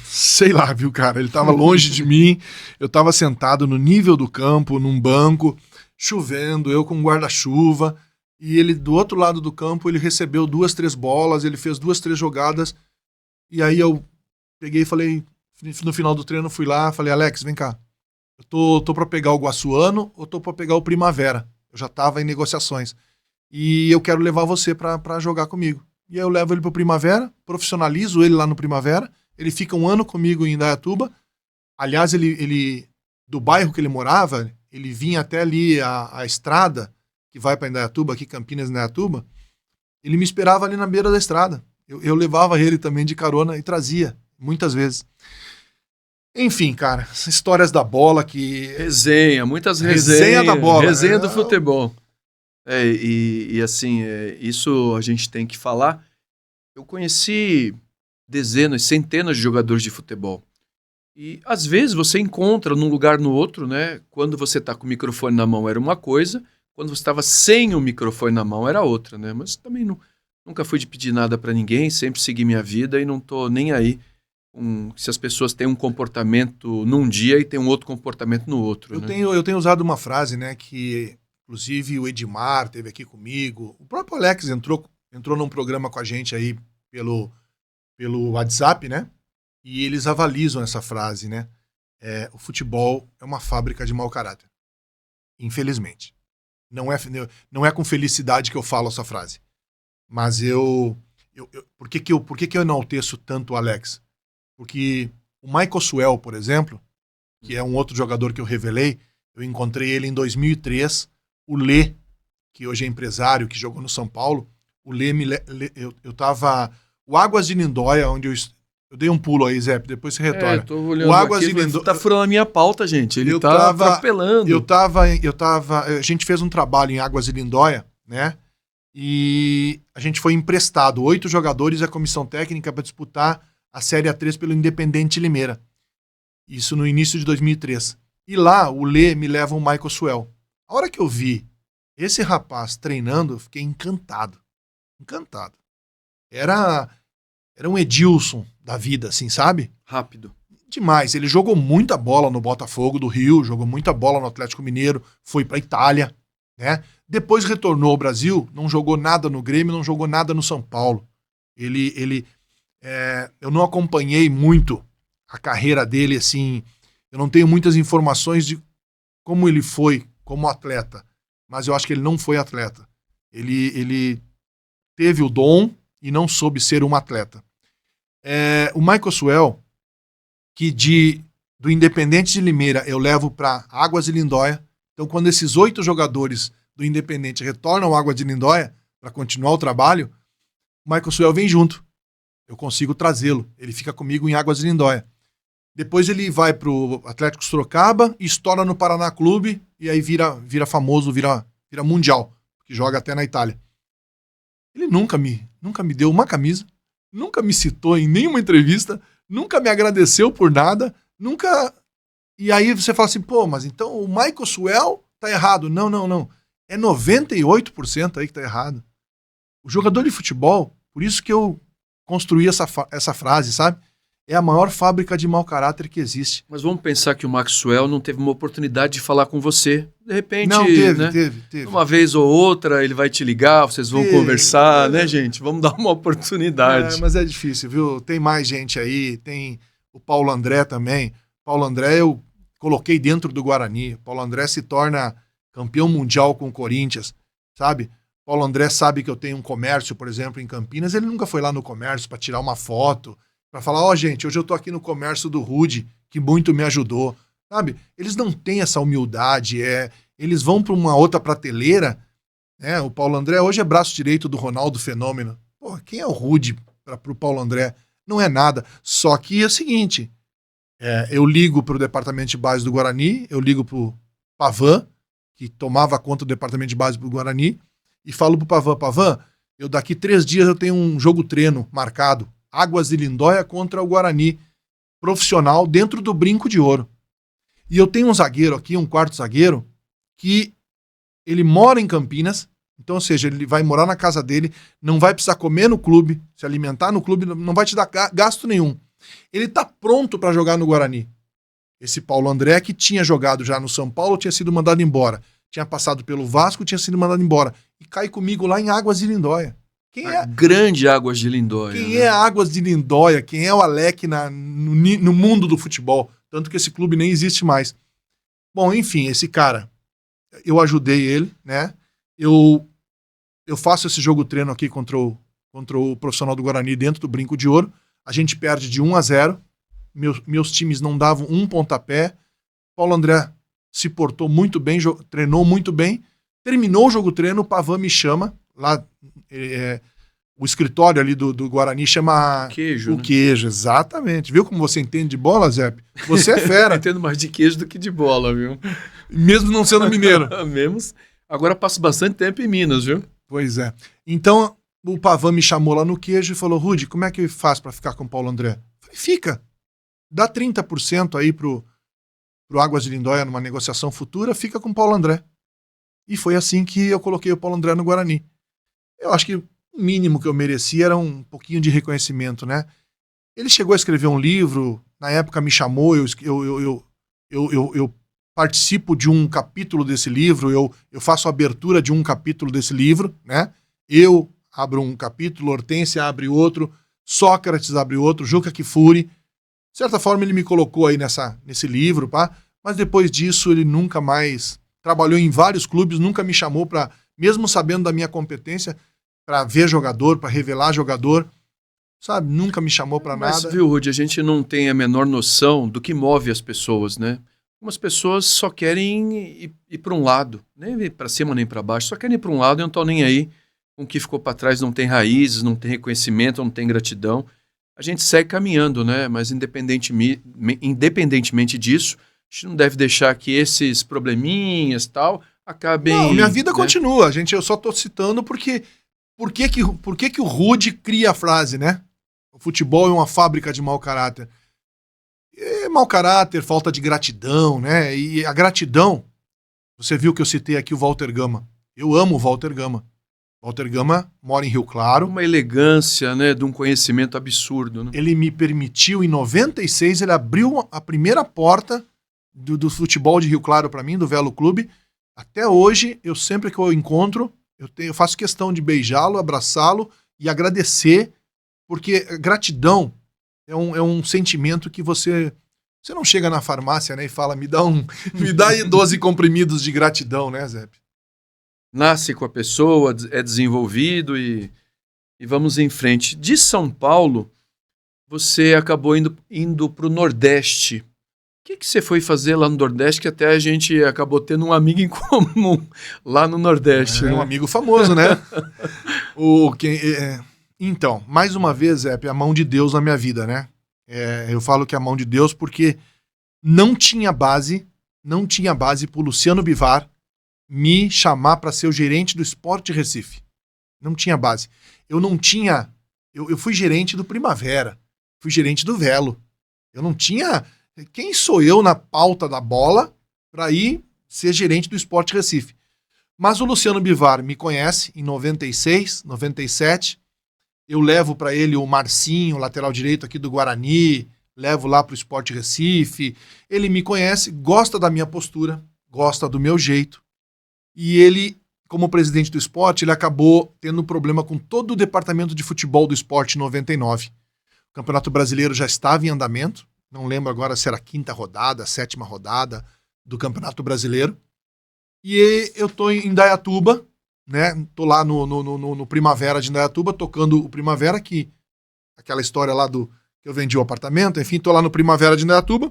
Sei lá, viu, cara? Ele tava longe de mim, eu tava sentado no nível do campo, num banco, chovendo, eu com um guarda-chuva, e ele do outro lado do campo, ele recebeu 2, 3 bolas, ele fez 2, 3 jogadas, e aí eu peguei e falei, no final do treino fui lá, falei: Alex, vem cá, eu tô pra pegar o Guaçuano ou tô pra pegar o Primavera? Eu já tava em negociações, e eu quero levar você pra jogar comigo. E aí eu levo ele pro Primavera, profissionalizo ele lá no Primavera, ele fica 1 ano comigo em Indaiatuba. Aliás, ele do bairro que ele morava, ele vinha até ali a estrada que vai para Indaiatuba, aqui Campinas, Indaiatuba, ele me esperava ali na beira da estrada. Eu levava ele também de carona e trazia, muitas vezes. Enfim, cara, histórias da bola que... Muitas resenhas. Resenha da bola. Resenha do futebol. Isso a gente tem que falar. Eu conheci dezenas, centenas de jogadores de futebol. E às vezes você encontra num lugar no outro, né? Quando você está com o microfone na mão era uma coisa, quando você estava sem o microfone na mão era outra, né? Mas também nunca fui de pedir nada para ninguém, sempre segui minha vida e não tô nem aí se as pessoas têm um comportamento num dia e têm um outro comportamento no outro. Eu tenho usado uma frase, né, que inclusive o Edmar esteve aqui comigo, o próprio Alex entrou num programa com a gente aí pelo WhatsApp, né? E eles avalizam essa frase, né? O futebol é uma fábrica de mau caráter. Infelizmente. Não é com felicidade que eu falo essa frase. Mas por que eu enalteço tanto o Alex? Porque o Michael Suell, por exemplo, que é um outro jogador que eu revelei, eu encontrei ele em 2003, o Lê, que hoje é empresário, que jogou no São Paulo, o Lê, eu tava... O Águas de Lindóia, onde eu Eu dei um pulo aí, Zé, depois você retorna. Tô olhando o Águas aqui, de Lindóia... tá furando a minha pauta, gente. Ele tá tava, atropelando. A gente fez um trabalho em Águas de Lindóia, né? E a gente foi emprestado 8 jogadores e a comissão técnica para disputar a Série A3 pelo Independente Limeira. Isso no início de 2003. E lá o Lê me leva o Michael Suel. A hora que eu vi esse rapaz treinando, eu fiquei encantado. Encantado. Era um Edilson da vida, assim, sabe? Rápido. Demais. Ele jogou muita bola no Botafogo do Rio, jogou muita bola no Atlético Mineiro, foi pra Itália, né? Depois retornou ao Brasil, não jogou nada no Grêmio, não jogou nada no São Paulo. Eu não acompanhei muito a carreira dele, assim, eu não tenho muitas informações de como ele foi como atleta, mas eu acho que ele não foi atleta. Ele teve o dom e não soube ser um atleta. O Michael Suel, que do Independente de Limeira eu levo para Águas de Lindóia. Então, quando esses 8 jogadores do Independente retornam ao Águas de Lindóia para continuar o trabalho, o Michael Suel vem junto. Eu consigo trazê-lo. Ele fica comigo em Águas de Lindóia. Depois ele vai pro Atlético Sorocaba e estoura no Paraná Clube e aí vira famoso, vira mundial, que joga até na Itália. Ele nunca me deu uma camisa, nunca me citou em nenhuma entrevista, nunca me agradeceu por nada, nunca... E aí você fala assim, pô, mas então o Michael Suel tá errado. Não. É 98% aí que tá errado. O jogador de futebol, por isso que eu construí essa frase, sabe? É a maior fábrica de mau caráter que existe. Mas vamos pensar que o Maxwell não teve uma oportunidade de falar com você. De repente, não, teve. Uma vez ou outra ele vai te ligar, vocês vão conversar, né, gente? Vamos dar uma oportunidade. Mas é difícil, viu? Tem mais gente aí, tem o Paulo André também. Paulo André eu coloquei dentro do Guarani. Paulo André se torna campeão mundial com o Corinthians, sabe? Paulo André sabe que eu tenho um comércio, por exemplo, em Campinas. Ele nunca foi lá no comércio para tirar uma foto, para falar, gente, hoje eu tô aqui no comércio do Rude, que muito me ajudou, sabe? Eles não têm essa humildade, eles vão para uma outra prateleira, né? O Paulo André hoje é braço direito do Ronaldo Fenômeno. Pô, quem é o Rude pro Paulo André? Não é nada. Só que é o seguinte, eu ligo pro departamento de base do Guarani, eu ligo pro Pavan, que tomava conta do departamento de base do Guarani, e falo pro Pavan, eu daqui 3 dias eu tenho um jogo treino marcado, Águas de Lindóia contra o Guarani, profissional, dentro do Brinco de Ouro. E eu tenho um zagueiro aqui, um quarto zagueiro, que ele mora em Campinas, então, ou seja, ele vai morar na casa dele, não vai precisar comer no clube, se alimentar no clube, não vai te dar gasto nenhum. Ele tá pronto para jogar no Guarani. Esse Paulo André, que tinha jogado já no São Paulo, tinha sido mandado embora. Tinha passado pelo Vasco, tinha sido mandado embora. E cai comigo lá em Águas de Lindóia. Quem é? Grande Águas de Lindóia. Quem é Águas de Lindóia? Quem é o Alec no mundo do futebol? Tanto que esse clube nem existe mais. Bom, enfim, esse cara, eu ajudei ele, né? Eu faço esse jogo treino aqui contra o profissional do Guarani dentro do Brinco de Ouro. A gente perde de 1-0. Meus times não davam um pontapé. Paulo André se portou muito bem, treinou muito bem. Terminou o jogo treino, o Pavan me chama lá... o escritório ali do Guarani chama queijo, o queijo, exatamente. Viu como você entende de bola, Zé? Você é fera. Eu entendo mais de queijo do que de bola, viu? Mesmo não sendo mineiro. Mesmo. Agora passo bastante tempo em Minas, viu? Pois é. Então, o Pavan me chamou lá no queijo e falou, Rude, como é que faz para ficar com o Paulo André? Eu falei, fica. Dá 30% aí pro Águas de Lindóia numa negociação futura, fica com o Paulo André. E foi assim que eu coloquei o Paulo André no Guarani. Eu acho que o mínimo que eu merecia era um pouquinho de reconhecimento, né? Ele chegou a escrever um livro, na época me chamou, eu participo de um capítulo desse livro, eu faço a abertura de um capítulo desse livro, né? Eu abro um capítulo, Hortência abre outro, Sócrates abre outro, Juca Kfouri. De certa forma ele me colocou aí nesse livro, pá, mas depois disso ele nunca mais trabalhou em vários clubes, nunca me chamou para, mesmo sabendo da minha competência, para ver jogador, para revelar jogador, sabe? Nunca me chamou para nada. Mas, viu, Rude, a gente não tem a menor noção do que move as pessoas, né? Algumas pessoas só querem ir para um lado, nem ir para cima nem para baixo, só querem ir para um lado e não estão nem aí com o que ficou para trás, não tem raízes, não tem reconhecimento, não tem gratidão. a gente segue caminhando, né? Mas independentemente disso, a gente não deve deixar que esses probleminhas tal acabem... Não, minha vida né? continua. Eu só tô citando porque... Por que que o Rude cria a frase, né? O futebol é uma fábrica de mau caráter. É mau caráter, falta de gratidão, né? E a gratidão... Você viu que eu citei aqui o Walter Gama. Eu amo o Walter Gama. Walter Gama mora em Rio Claro. Uma elegância, né? De um conhecimento absurdo, né? Ele me permitiu, em 96, ele abriu a primeira porta do futebol de Rio Claro para mim, do Velo Clube. Até hoje, sempre que eu encontro, eu faço questão de beijá-lo, abraçá-lo e agradecer, porque gratidão é um sentimento que você não chega na farmácia, né, e fala, me dá aí 12 comprimidos de gratidão, né, Zé? Nasce com a pessoa, é desenvolvido e vamos em frente. De São Paulo, você acabou indo para o Nordeste. O que você foi fazer lá no Nordeste, que até a gente acabou tendo um amigo em comum lá no Nordeste? Um amigo famoso, né? Então, mais uma vez, Zé, a mão de Deus na minha vida, né? Eu falo que é a mão de Deus porque não tinha base pro Luciano Bivar me chamar para ser o gerente do Sport Recife. Não tinha base. Eu fui gerente do Primavera, fui gerente do Velo. Eu não tinha... Quem sou eu na pauta da bola para ir ser gerente do Sport Recife? Mas o Luciano Bivar me conhece em 96, 97. Eu levo para ele o Marcinho, lateral direito aqui do Guarani, levo lá para o Sport Recife. Ele me conhece, gosta da minha postura, gosta do meu jeito. E ele, como presidente do Sport, ele acabou tendo problema com todo o departamento de futebol do Sport em 99. O Campeonato Brasileiro já estava em andamento. Não lembro agora se era a 5ª rodada, a 7ª rodada do Campeonato Brasileiro. E eu tô em Indaiatuba, né? Tô lá no Primavera de Indaiatuba, tocando o Primavera, aquela história lá que eu vendi o apartamento, enfim, tô lá no Primavera de Indaiatuba,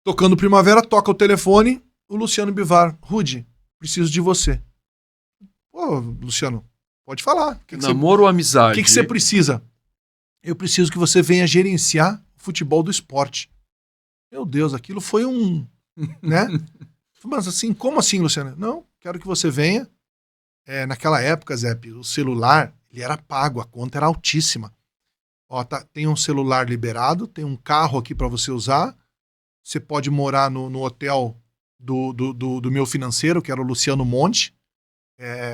tocando o Primavera, toca o telefone, o Luciano Bivar, Rude, preciso de você. Pô, Luciano, pode falar. Namoro ou amizade? O que você precisa? Eu preciso que você venha gerenciar futebol do esporte. Meu Deus, aquilo foi né? Mas assim, como assim, Luciano? Não, quero que você venha. Naquela época, Zé, o celular, ele era pago, a conta era altíssima. Ó, tem um celular liberado, tem um carro aqui para você usar, você pode morar no hotel do meu financeiro, que era o Luciano Monte,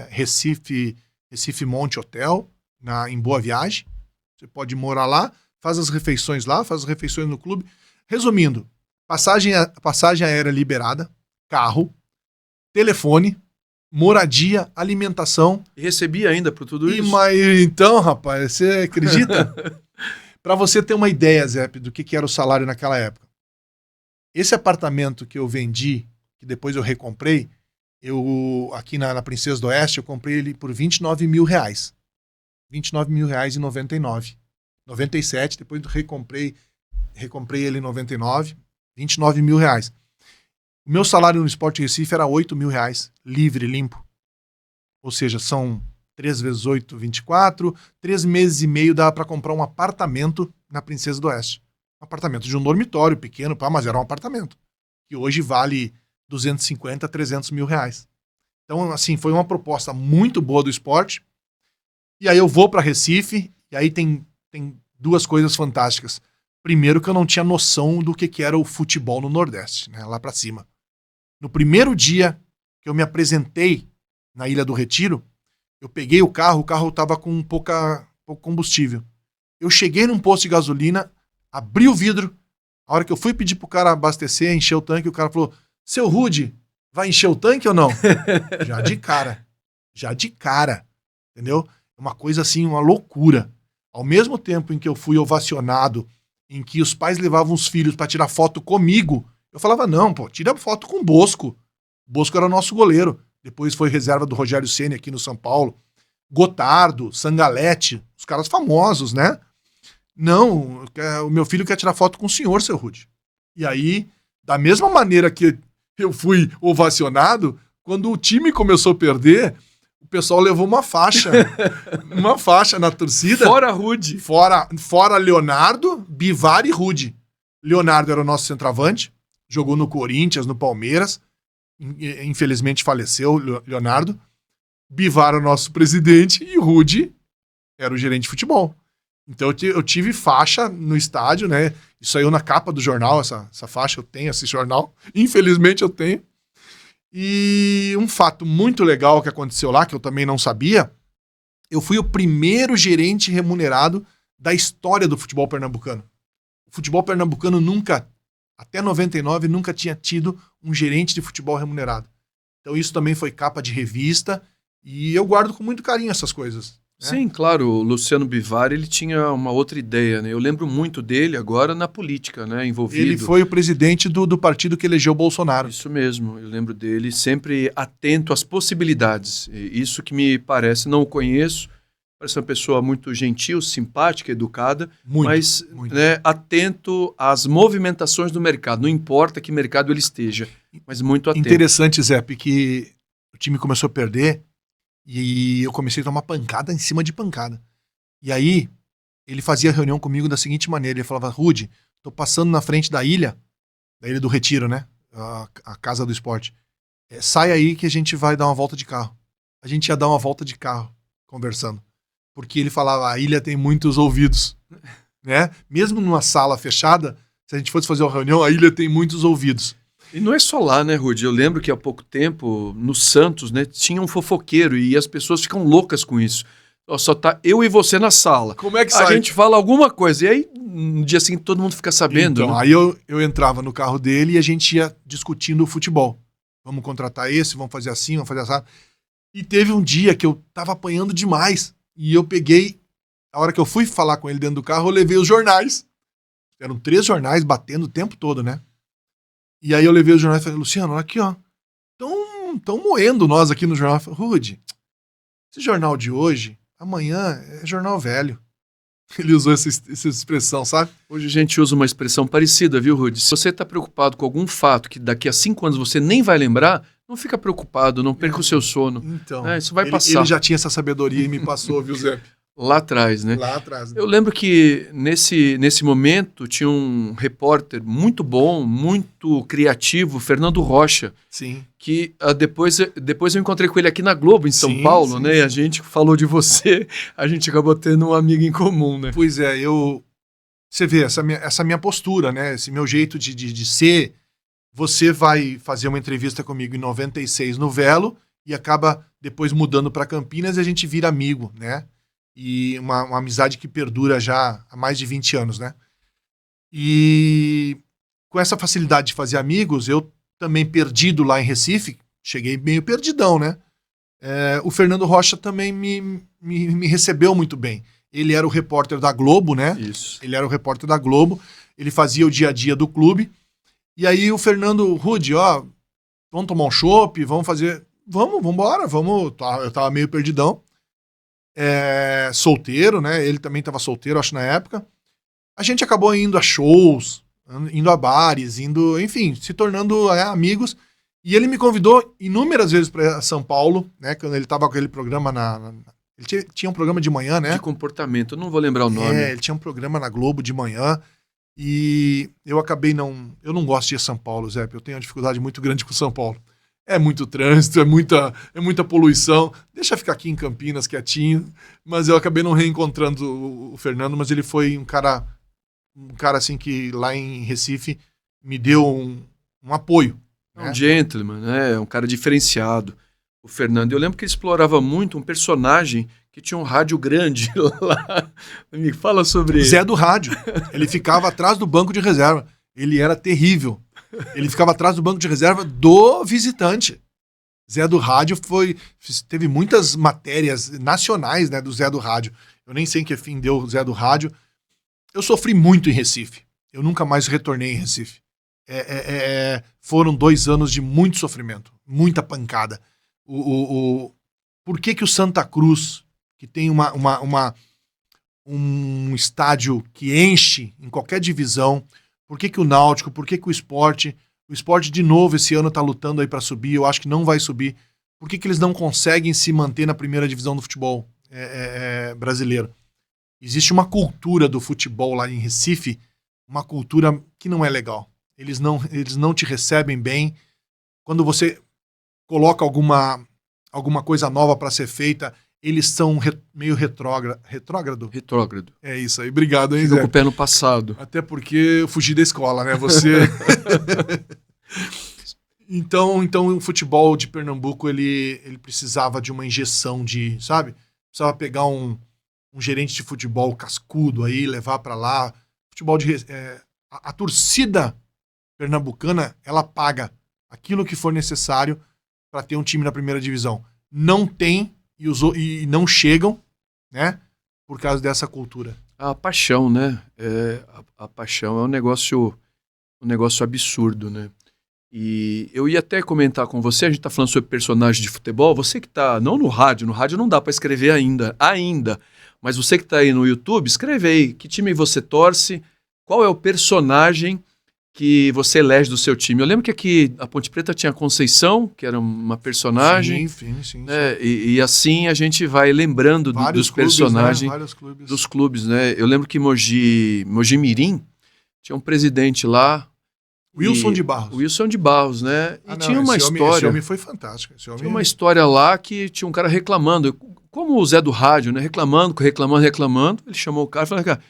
Recife Monte Hotel, em Boa Viagem. Você pode morar lá, faz as refeições lá, faz as refeições no clube. Resumindo, passagem aérea liberada, carro, telefone, moradia, alimentação. E recebia ainda por tudo isso? Mas então, rapaz, você acredita? Para você ter uma ideia, Zé, do que era o salário naquela época. Esse apartamento que eu vendi, que depois eu recomprei, aqui na Princesa do Oeste, eu comprei ele por R$29 mil. R$29 mil em 99. 97, depois recomprei ele em 99, R$29 mil. O meu salário no Sport Recife era R$8 mil, livre, limpo. Ou seja, são 3 vezes 8, 24, 3 meses e meio dava para comprar um apartamento na Princesa do Oeste. Um apartamento de um dormitório pequeno, mas era um apartamento. Que hoje vale 250, 300 mil reais. Então, assim, foi uma proposta muito boa do esporte. E aí eu vou para Recife, e aí tem 2 coisas fantásticas. Primeiro, que eu não tinha noção do que era o futebol no Nordeste, né, lá para cima. No primeiro dia que eu me apresentei na Ilha do Retiro, eu peguei o carro estava com pouco combustível. Eu cheguei num posto de gasolina, abri o vidro, a hora que eu fui pedir pro cara abastecer, encher o tanque, o cara falou, seu Rude, vai encher o tanque ou não? Já de cara, entendeu? Uma coisa assim, uma loucura. Ao mesmo tempo em que eu fui ovacionado, em que os pais levavam os filhos para tirar foto comigo, eu falava, não, pô, tira foto com o Bosco. O Bosco era nosso goleiro. Depois foi reserva do Rogério Ceni aqui no São Paulo. Gotardo, Sangalete, os caras famosos, né? Não, o meu filho quer tirar foto com o senhor, seu Rude. E aí, da mesma maneira que eu fui ovacionado, quando o time começou a perder, o o pessoal levou uma faixa na torcida. Fora Rude. Fora Leonardo, Bivar e Rude. Leonardo era o nosso centroavante, jogou no Corinthians, no Palmeiras, infelizmente faleceu, Leonardo. Bivar era o nosso presidente e Rude era o gerente de futebol. Então eu tive faixa no estádio, né? Isso saiu na capa do jornal, essa faixa, eu tenho esse jornal. Infelizmente eu tenho. E um fato muito legal que aconteceu lá, que eu também não sabia, eu fui o primeiro gerente remunerado da história do futebol pernambucano. O futebol pernambucano até 99, nunca tinha tido um gerente de futebol remunerado. Então isso também foi capa de revista e eu guardo com muito carinho essas coisas. Né? Sim, claro, o Luciano Bivar, ele tinha uma outra ideia, né? Eu lembro muito dele agora na política, né? Envolvido. Ele foi o presidente do partido que elegeu o Bolsonaro. Isso mesmo, eu lembro dele sempre atento às possibilidades. Isso que me parece, não o conheço, parece uma pessoa muito gentil, simpática, educada, mas né, atento às movimentações do mercado. Não importa que mercado ele esteja, mas muito atento. Interessante, Zé, porque o time começou a perder e eu comecei a tomar pancada em cima de pancada. E aí, ele fazia reunião comigo da seguinte maneira, ele falava, Rude, tô passando na frente da ilha do Retiro, né? A casa do esporte. Sai aí que a gente vai dar uma volta de carro. A gente ia dar uma volta de carro, conversando. Porque ele falava, a ilha tem muitos ouvidos, né? Mesmo numa sala fechada, se a gente fosse fazer uma reunião, a ilha tem muitos ouvidos. E não é só lá, né, Rudy? Eu lembro que há pouco tempo, no Santos, né, tinha um fofoqueiro e as pessoas ficam loucas com isso. Só tá eu e você na sala. Como é que sai? A gente fala alguma coisa e aí, no dia seguinte, todo mundo fica sabendo. Então, né? aí eu entrava no carro dele e a gente ia discutindo o futebol. Vamos contratar esse, vamos fazer assim, vamos fazer assim. E teve um dia que eu tava apanhando demais. E eu peguei, a hora que eu fui falar com ele dentro do carro, eu levei os jornais. Eram 3 jornais batendo o tempo todo, né? E aí eu levei os jornais e falei, Luciano, olha aqui, ó. Estão moendo nós aqui no jornal. Eu falei, Rude, esse jornal de hoje, amanhã é jornal velho. Ele usou essa expressão, sabe? Hoje a gente usa uma expressão parecida, viu, Rudy? Se você está preocupado com algum fato que daqui a 5 anos você nem vai lembrar, não fica preocupado, não perca o seu sono. Então, isso vai passar. Ele já tinha essa sabedoria e me passou, viu, Zé? Lá atrás, né? Lá atrás. Né? Eu lembro que nesse momento tinha um repórter muito bom, muito criativo, Fernando Rocha. Sim. Que depois eu encontrei com ele aqui na Globo, em São Paulo, né? Sim. E a gente falou de você, a gente acabou tendo um amigo em comum, né? Pois é, você vê essa minha postura, né? Esse meu jeito de ser. Você vai fazer uma entrevista comigo em 96 no Velo e acaba depois mudando para Campinas e a gente vira amigo, né? E uma amizade que perdura já há mais de 20 anos, né? E com essa facilidade de fazer amigos, eu também perdido lá em Recife, cheguei meio perdidão, né? O Fernando Rocha também me recebeu muito bem. Ele era o repórter da Globo, né? Isso. Ele era o repórter da Globo, ele fazia o dia a dia do clube. E aí o Fernando, Rude, ó, vamos tomar um chopp, vamos fazer... Vamos embora, vamos... Eu tava meio perdidão. Solteiro, né? Ele também estava solteiro, acho, na época. A gente acabou indo a shows, indo a bares, enfim, se tornando amigos. E ele me convidou inúmeras vezes para São Paulo, né? Quando ele estava com aquele programa ele tinha um programa de manhã, né? De comportamento, eu não vou lembrar o nome. Ele tinha um programa na Globo de manhã. E eu acabei eu não gosto de ir a São Paulo, Zé. Eu tenho uma dificuldade muito grande com São Paulo. É muito trânsito, é muita poluição. Deixa eu ficar aqui em Campinas quietinho. Mas eu acabei não reencontrando o Fernando, mas ele foi um cara assim que lá em Recife me deu um apoio. Um gentleman, né? Um cara diferenciado. O Fernando, eu lembro que ele explorava muito um personagem que tinha um rádio grande lá. Me fala sobre ele. Zé do Rádio. Ele ficava atrás do banco de reserva. Ele era terrível. Ele ficava atrás do banco de reserva do visitante. Zé do Rádio teve muitas matérias nacionais, né, do Zé do Rádio. Eu nem sei em que fim deu o Zé do Rádio. Eu sofri muito em Recife. Eu nunca mais retornei em Recife. Foram 2 anos de muito sofrimento, muita pancada. Por que o Santa Cruz, que tem um estádio que enche em qualquer divisão, por que o Náutico, por que o Sport? O Sport de novo esse ano tá lutando aí para subir, eu acho que não vai subir. por que eles não conseguem se manter na primeira divisão do futebol brasileiro? Existe uma cultura do futebol lá em Recife, uma cultura que não é legal. Eles não te recebem bem. Quando você coloca alguma coisa nova para ser feita, eles são meio retrógrado. Retrógrado. É isso aí. Obrigado, hein, Fica Zé? com o pé no passado. Até porque eu fugi da escola, né? Você... Então o futebol de Pernambuco, ele precisava de uma injeção sabe? Precisava pegar um gerente de futebol cascudo aí, levar para lá. Futebol a torcida pernambucana, ela paga aquilo que for necessário para ter um time na primeira divisão. Não tem e não chegam, né? Por causa dessa cultura. A paixão, né? A paixão é um negócio absurdo, né? E eu ia até comentar com você, a gente tá falando sobre personagem de futebol, você que tá, não no rádio não dá para escrever ainda, mas você que tá aí no YouTube, escreve aí, que time você torce, qual é o personagem que você elege do seu time. Eu lembro que aqui a Ponte Preta tinha a Conceição, que era uma personagem, sim. Né? E assim a gente vai lembrando dos personagens, né? Vários clubes. Dos clubes, né? Eu lembro que Mogi Mirim tinha um presidente lá, Wilson de Barros, né? E tinha uma história. Esse homem foi fantástico. Tinha uma história lá que tinha um cara reclamando, como o Zé do rádio, né? Reclamando. Ele chamou o cara e falou, cara,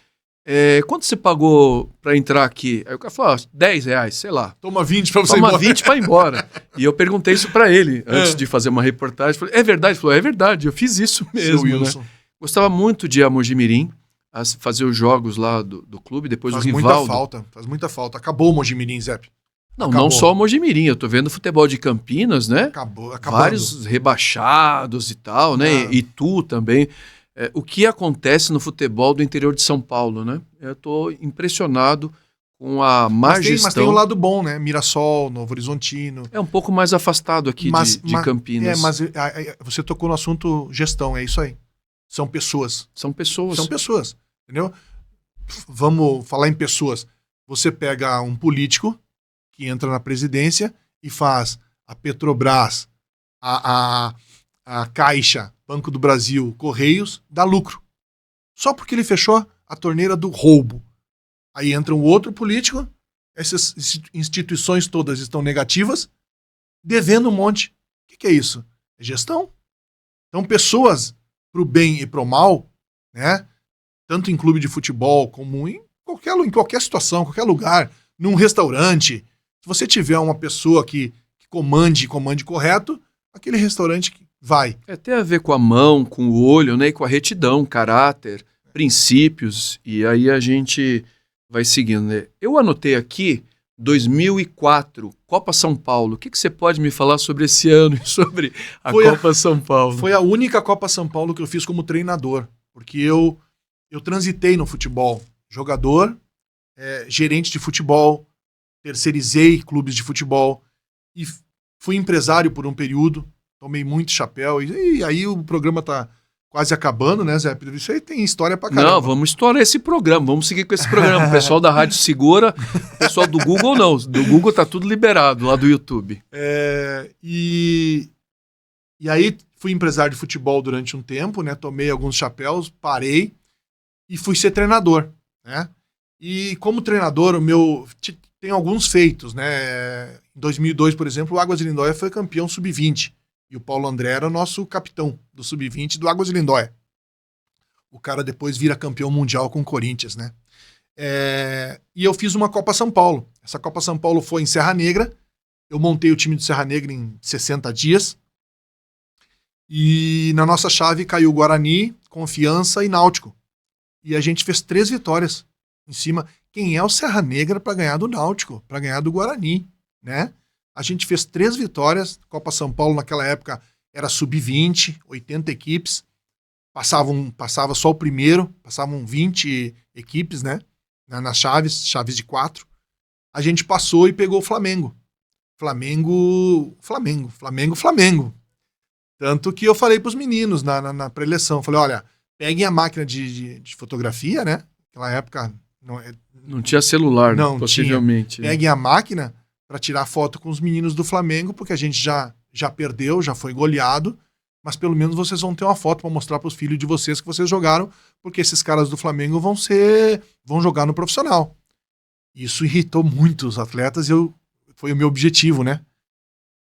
quanto você pagou pra entrar aqui? Aí o cara falou, R$10, sei lá. Toma 20 pra você ir embora. Toma 20 pra ir embora. E eu perguntei isso pra ele, antes de fazer uma reportagem. Falei, é verdade? Ele falou, é verdade, eu fiz isso mesmo, Wilson. Né? Gostava muito de ir a Mogi Mirim, a fazer os jogos lá do clube, depois o Rivaldo. Faz muita falta. Acabou o Mogi Mirim, Zé. Não só o Mogi Mirim, eu tô vendo futebol de Campinas, né? Acabando. Vários rebaixados e tal, né? E tu também. O que acontece no futebol do interior de São Paulo, né? Eu tô impressionado com a má gestão. Mas tem um lado bom, né? Mirassol, Novo Horizontino. É um pouco mais afastado aqui de Campinas. Mas você tocou no assunto gestão, é isso aí. São pessoas. São pessoas, entendeu? Vamos falar em pessoas. Você pega um político que entra na presidência e faz a Petrobras, a Caixa, Banco do Brasil, Correios, dá lucro. Só porque ele fechou a torneira do roubo. Aí entra um outro político, essas instituições todas estão negativas, devendo um monte. O que é isso? É gestão. Então, pessoas pro bem e pro mal, né? Tanto em clube de futebol como em qualquer situação, qualquer lugar, num restaurante. Se você tiver uma pessoa que comande correto, aquele restaurante vai. Tem a ver com a mão, com o olho, né? E com a retidão, caráter, princípios. E aí a gente vai seguindo, né? Eu anotei aqui 2004, Copa São Paulo. O que você pode me falar sobre esse ano e sobre a Copa São Paulo? Foi a única Copa São Paulo que eu fiz como treinador. Porque eu transitei no futebol. Jogador, gerente de futebol, terceirizei clubes de futebol e fui empresário por um período, tomei muito chapéu e aí o programa tá quase acabando, né, Zé? Isso aí tem história pra caramba. Não, vamos estourar esse programa, vamos seguir com esse programa. O pessoal da rádio segura, o pessoal do Google não, do Google tá tudo liberado lá do YouTube. E aí fui empresário de futebol durante um tempo, né, tomei alguns chapéus, parei e fui ser treinador, né? E como treinador, tem alguns feitos, né? Em 2002, por exemplo, o Águas de Lindóia foi campeão sub-20. E o Paulo André era o nosso capitão do sub-20 do Águas de Lindóia. O cara depois vira campeão mundial com o Corinthians, né? E eu fiz uma Copa São Paulo. Essa Copa São Paulo foi em Serra Negra. Eu montei o time do Serra Negra em 60 dias. E na nossa chave caiu Guarani, Confiança e Náutico. E a gente fez 3 vitórias em cima. Quem é o Serra Negra para ganhar do Náutico, para ganhar do Guarani, né? A gente fez 3 vitórias. Copa São Paulo naquela época era sub-20, 80 equipes. Passava só o primeiro, passavam 20 equipes, né? Nas chaves de 4. A gente passou e pegou o Flamengo. Flamengo. Tanto que eu falei pros meninos na pré-eleição, falei, olha, peguem a máquina de fotografia, né? Naquela época não tinha celular, não, possivelmente. Peguem a máquina para tirar foto com os meninos do Flamengo, porque a gente já já perdeu, já foi goleado, mas pelo menos vocês vão ter uma foto para mostrar para os filhos de vocês que vocês jogaram, porque esses caras do Flamengo vão jogar no profissional. Isso irritou muito os atletas e foi o meu objetivo, né?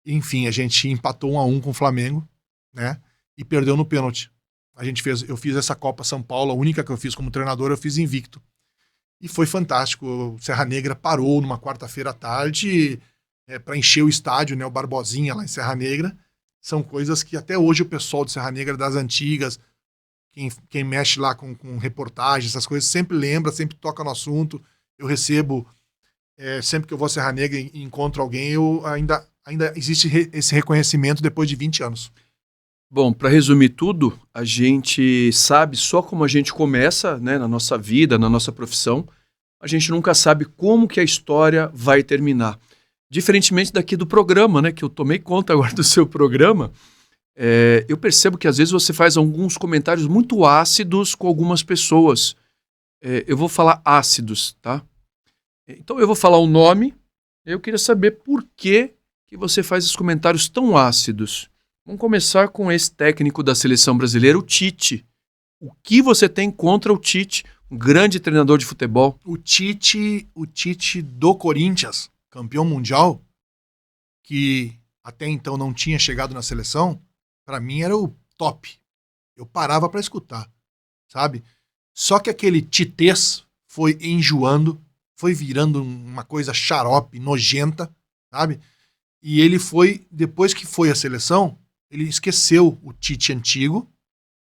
Enfim, a gente empatou 1-1 com o Flamengo, né? E perdeu no pênalti. Eu fiz essa Copa São Paulo, a única que eu fiz como treinador, eu fiz invicto. E foi fantástico. O Serra Negra parou numa quarta-feira à tarde para encher o estádio, né? O Barbosinha lá em Serra Negra. São coisas que até hoje o pessoal de Serra Negra das antigas, quem mexe lá com reportagens, essas coisas, sempre lembra, sempre toca no assunto. Eu recebo, sempre que eu vou a Serra Negra e encontro alguém, ainda existe esse reconhecimento depois de 20 anos. Bom, para resumir tudo, a gente sabe só como a gente começa, né, na nossa vida, na nossa profissão. A gente nunca sabe como que a história vai terminar. Diferentemente daqui do programa, né, que eu tomei conta agora do seu programa, eu percebo que às vezes você faz alguns comentários muito ácidos com algumas pessoas. Eu vou falar ácidos, tá? Então eu vou falar o nome, eu queria saber por que você faz esses comentários tão ácidos. Vamos começar com esse técnico da seleção brasileira, o Tite. O que você tem contra o Tite, um grande treinador de futebol? O Tite do Corinthians, campeão mundial, que até então não tinha chegado na seleção, para mim era o top. Eu parava para escutar, sabe? Só que aquele titês foi enjoando, foi virando uma coisa xarope, nojenta, sabe? E ele depois que foi à seleção, ele esqueceu o Tite antigo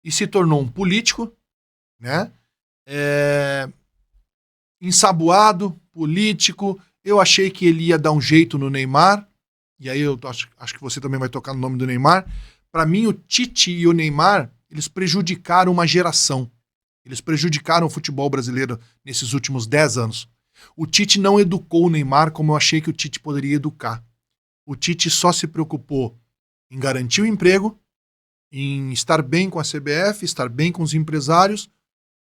e se tornou um político, né? Ensaboado, político. Eu achei que ele ia dar um jeito no Neymar, e aí eu acho que você também vai tocar no nome do Neymar. Para mim, o Tite e o Neymar, eles prejudicaram uma geração. Eles prejudicaram o futebol brasileiro nesses últimos 10 anos. O Tite não educou o Neymar como eu achei que o Tite poderia educar. O Tite só se preocupou em garantir o emprego, em estar bem com a CBF, estar bem com os empresários.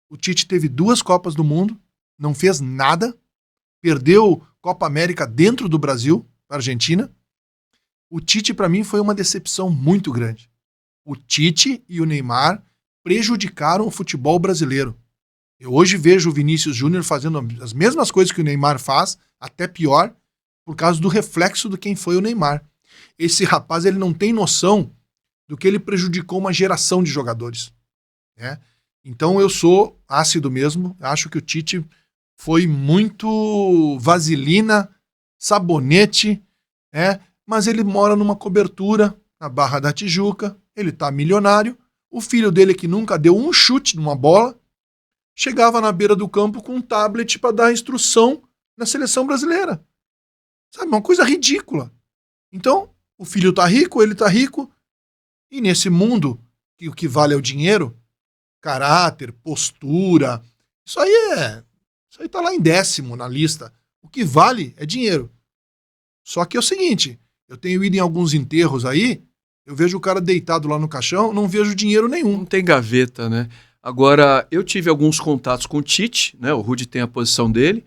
O Tite teve 2 Copas do Mundo, não fez nada, perdeu Copa América dentro do Brasil, para a Argentina. O Tite, para mim, foi uma decepção muito grande. O Tite e o Neymar prejudicaram o futebol brasileiro. Eu hoje vejo o Vinícius Júnior fazendo as mesmas coisas que o Neymar faz, até pior, por causa do reflexo de quem foi o Neymar. Esse rapaz, ele não tem noção do que ele prejudicou uma geração de jogadores, né? Então eu sou ácido mesmo, acho que o Tite foi muito vaselina, sabonete, mas ele mora numa cobertura na Barra da Tijuca, ele tá milionário, o filho dele que nunca deu um chute numa bola, chegava na beira do campo com um tablet para dar instrução na seleção brasileira. Sabe, uma coisa ridícula. Então, o filho tá rico, ele tá rico, e nesse mundo que o que vale é o dinheiro, caráter, postura, isso aí tá lá em 10º na lista. O que vale é dinheiro. Só que é o seguinte, eu tenho ido em alguns enterros aí, eu vejo o cara deitado lá no caixão, não vejo dinheiro nenhum. Não tem gaveta, né? Agora, eu tive alguns contatos com o Tite, né? O Rudy tem a posição dele,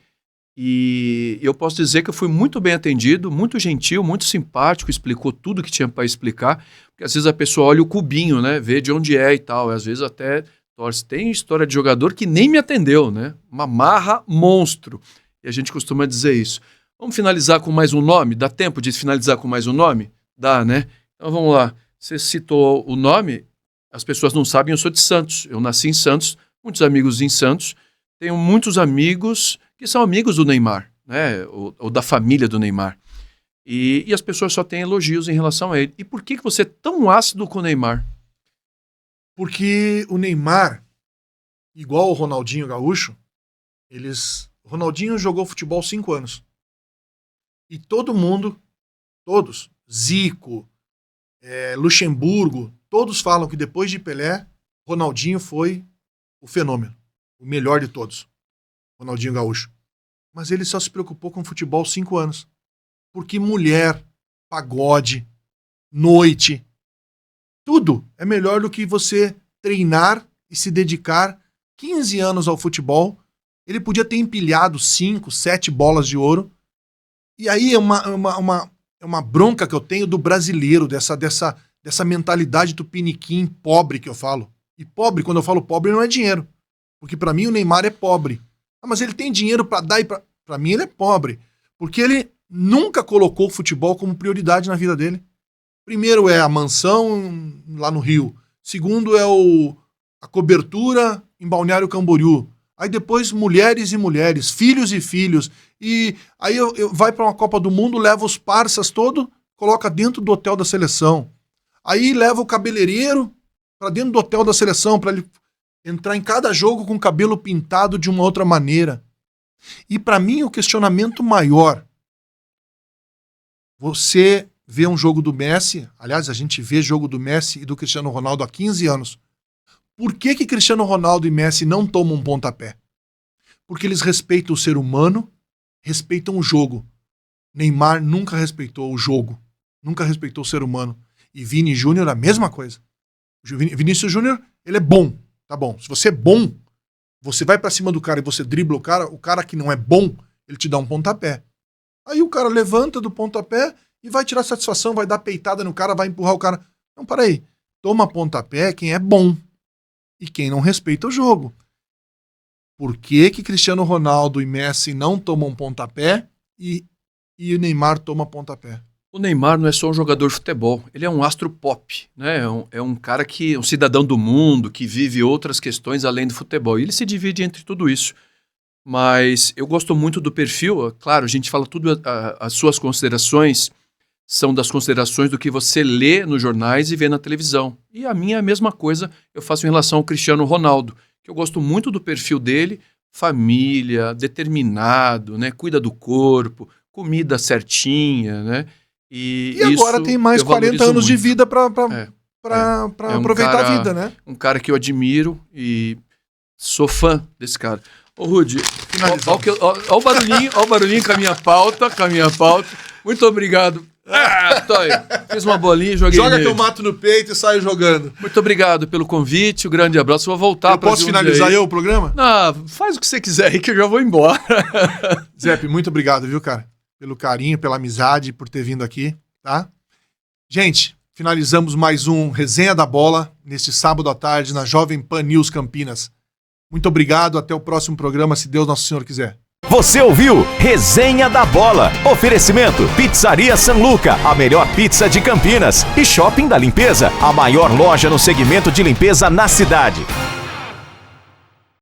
e eu posso dizer que eu fui muito bem atendido, muito gentil, muito simpático, explicou tudo que tinha para explicar, porque às vezes a pessoa olha o cubinho, né? Vê de onde é e tal, e às vezes até torce. Tem história de jogador que nem me atendeu, né? Uma marra monstro, e a gente costuma dizer isso. Vamos finalizar com mais um nome? Dá tempo de finalizar com mais um nome? Dá, né? Então vamos lá. Você citou o nome, as pessoas não sabem, eu sou de Santos. Eu nasci em Santos, muitos amigos em Santos. Tenho muitos amigos que são amigos do Neymar, né? Ou da família do Neymar. E as pessoas só têm elogios em relação a ele. E por que você é tão ácido com o Neymar? Porque o Neymar, igual o Ronaldinho Gaúcho, o Ronaldinho jogou futebol 5 anos. E todo mundo, todos, Zico, Luxemburgo, todos falam que depois de Pelé, Ronaldinho foi o fenômeno, o melhor de todos, Ronaldinho Gaúcho. Mas ele só se preocupou com futebol 5 anos. Porque mulher, pagode, noite, tudo é melhor do que você treinar e se dedicar 15 anos ao futebol. Ele podia ter empilhado 5, 7 bolas de ouro. E aí uma bronca que eu tenho do brasileiro, dessa mentalidade tupiniquim pobre que eu falo. E pobre, quando eu falo pobre, não é dinheiro. Porque pra mim o Neymar é pobre. Ah, mas ele tem dinheiro pra dar e pra mim ele é pobre. Porque ele nunca colocou o futebol como prioridade na vida dele. Primeiro é a mansão lá no Rio. Segundo é a cobertura em Balneário Camboriú. Aí depois mulheres e mulheres, filhos e filhos. E aí eu vai pra uma Copa do Mundo, leva os parças todo, coloca dentro do hotel da seleção. Aí leva o cabeleireiro pra dentro do hotel da seleção, pra ele entrar em cada jogo com o cabelo pintado de uma outra maneira. E pra mim o questionamento maior, você vê um jogo do Messi, aliás, a gente vê jogo do Messi e do Cristiano Ronaldo há 15 anos. Por que Cristiano Ronaldo e Messi não tomam um pontapé? Porque eles respeitam o ser humano, respeitam o jogo. Neymar nunca respeitou o jogo, nunca respeitou o ser humano. E Vini Júnior a mesma coisa. Vinícius Júnior, ele é bom, tá bom. Se você é bom, você vai pra cima do cara e você dribla o cara que não é bom, ele te dá um pontapé. Aí o cara levanta do pontapé e vai tirar satisfação, vai dar peitada no cara, vai empurrar o cara. Não, peraí. Toma pontapé quem é bom e quem não respeita o jogo. Por que Cristiano Ronaldo e Messi não tomam pontapé e o Neymar toma pontapé? O Neymar não é só um jogador de futebol, ele é um astro pop, né? É um cara um cidadão do mundo, que vive outras questões além do futebol. E ele se divide entre tudo isso. Mas eu gosto muito do perfil, claro, a gente fala tudo, as suas considerações são das considerações do que você lê nos jornais e vê na televisão. E a minha é a mesma coisa eu faço em relação ao Cristiano Ronaldo, que eu gosto muito do perfil dele, família, determinado, né? Cuida do corpo, comida certinha, né? E agora tem mais 40 anos de vida pra aproveitar a vida, né? Um cara que eu admiro e sou fã desse cara. Ô, Rudy, ó o barulhinho com a minha pauta, Muito obrigado. Tá aí. Fiz uma bolinha e joguei Joga nele. que eu mato no peito e saio jogando. Muito obrigado pelo convite, um grande abraço. Vou voltar para posso finalizar o programa? Não, faz o que você quiser aí que eu já vou embora. Zep, muito obrigado, viu, cara? Pelo carinho, pela amizade, por ter vindo aqui, tá? Gente, finalizamos mais um Resenha da Bola neste sábado à tarde na Jovem Pan News Campinas. Muito obrigado, até o próximo programa, se Deus Nosso Senhor quiser. Você ouviu Resenha da Bola. Oferecimento Pizzaria San Luca, a melhor pizza de Campinas. E Shopping da Limpeza, a maior loja no segmento de limpeza na cidade.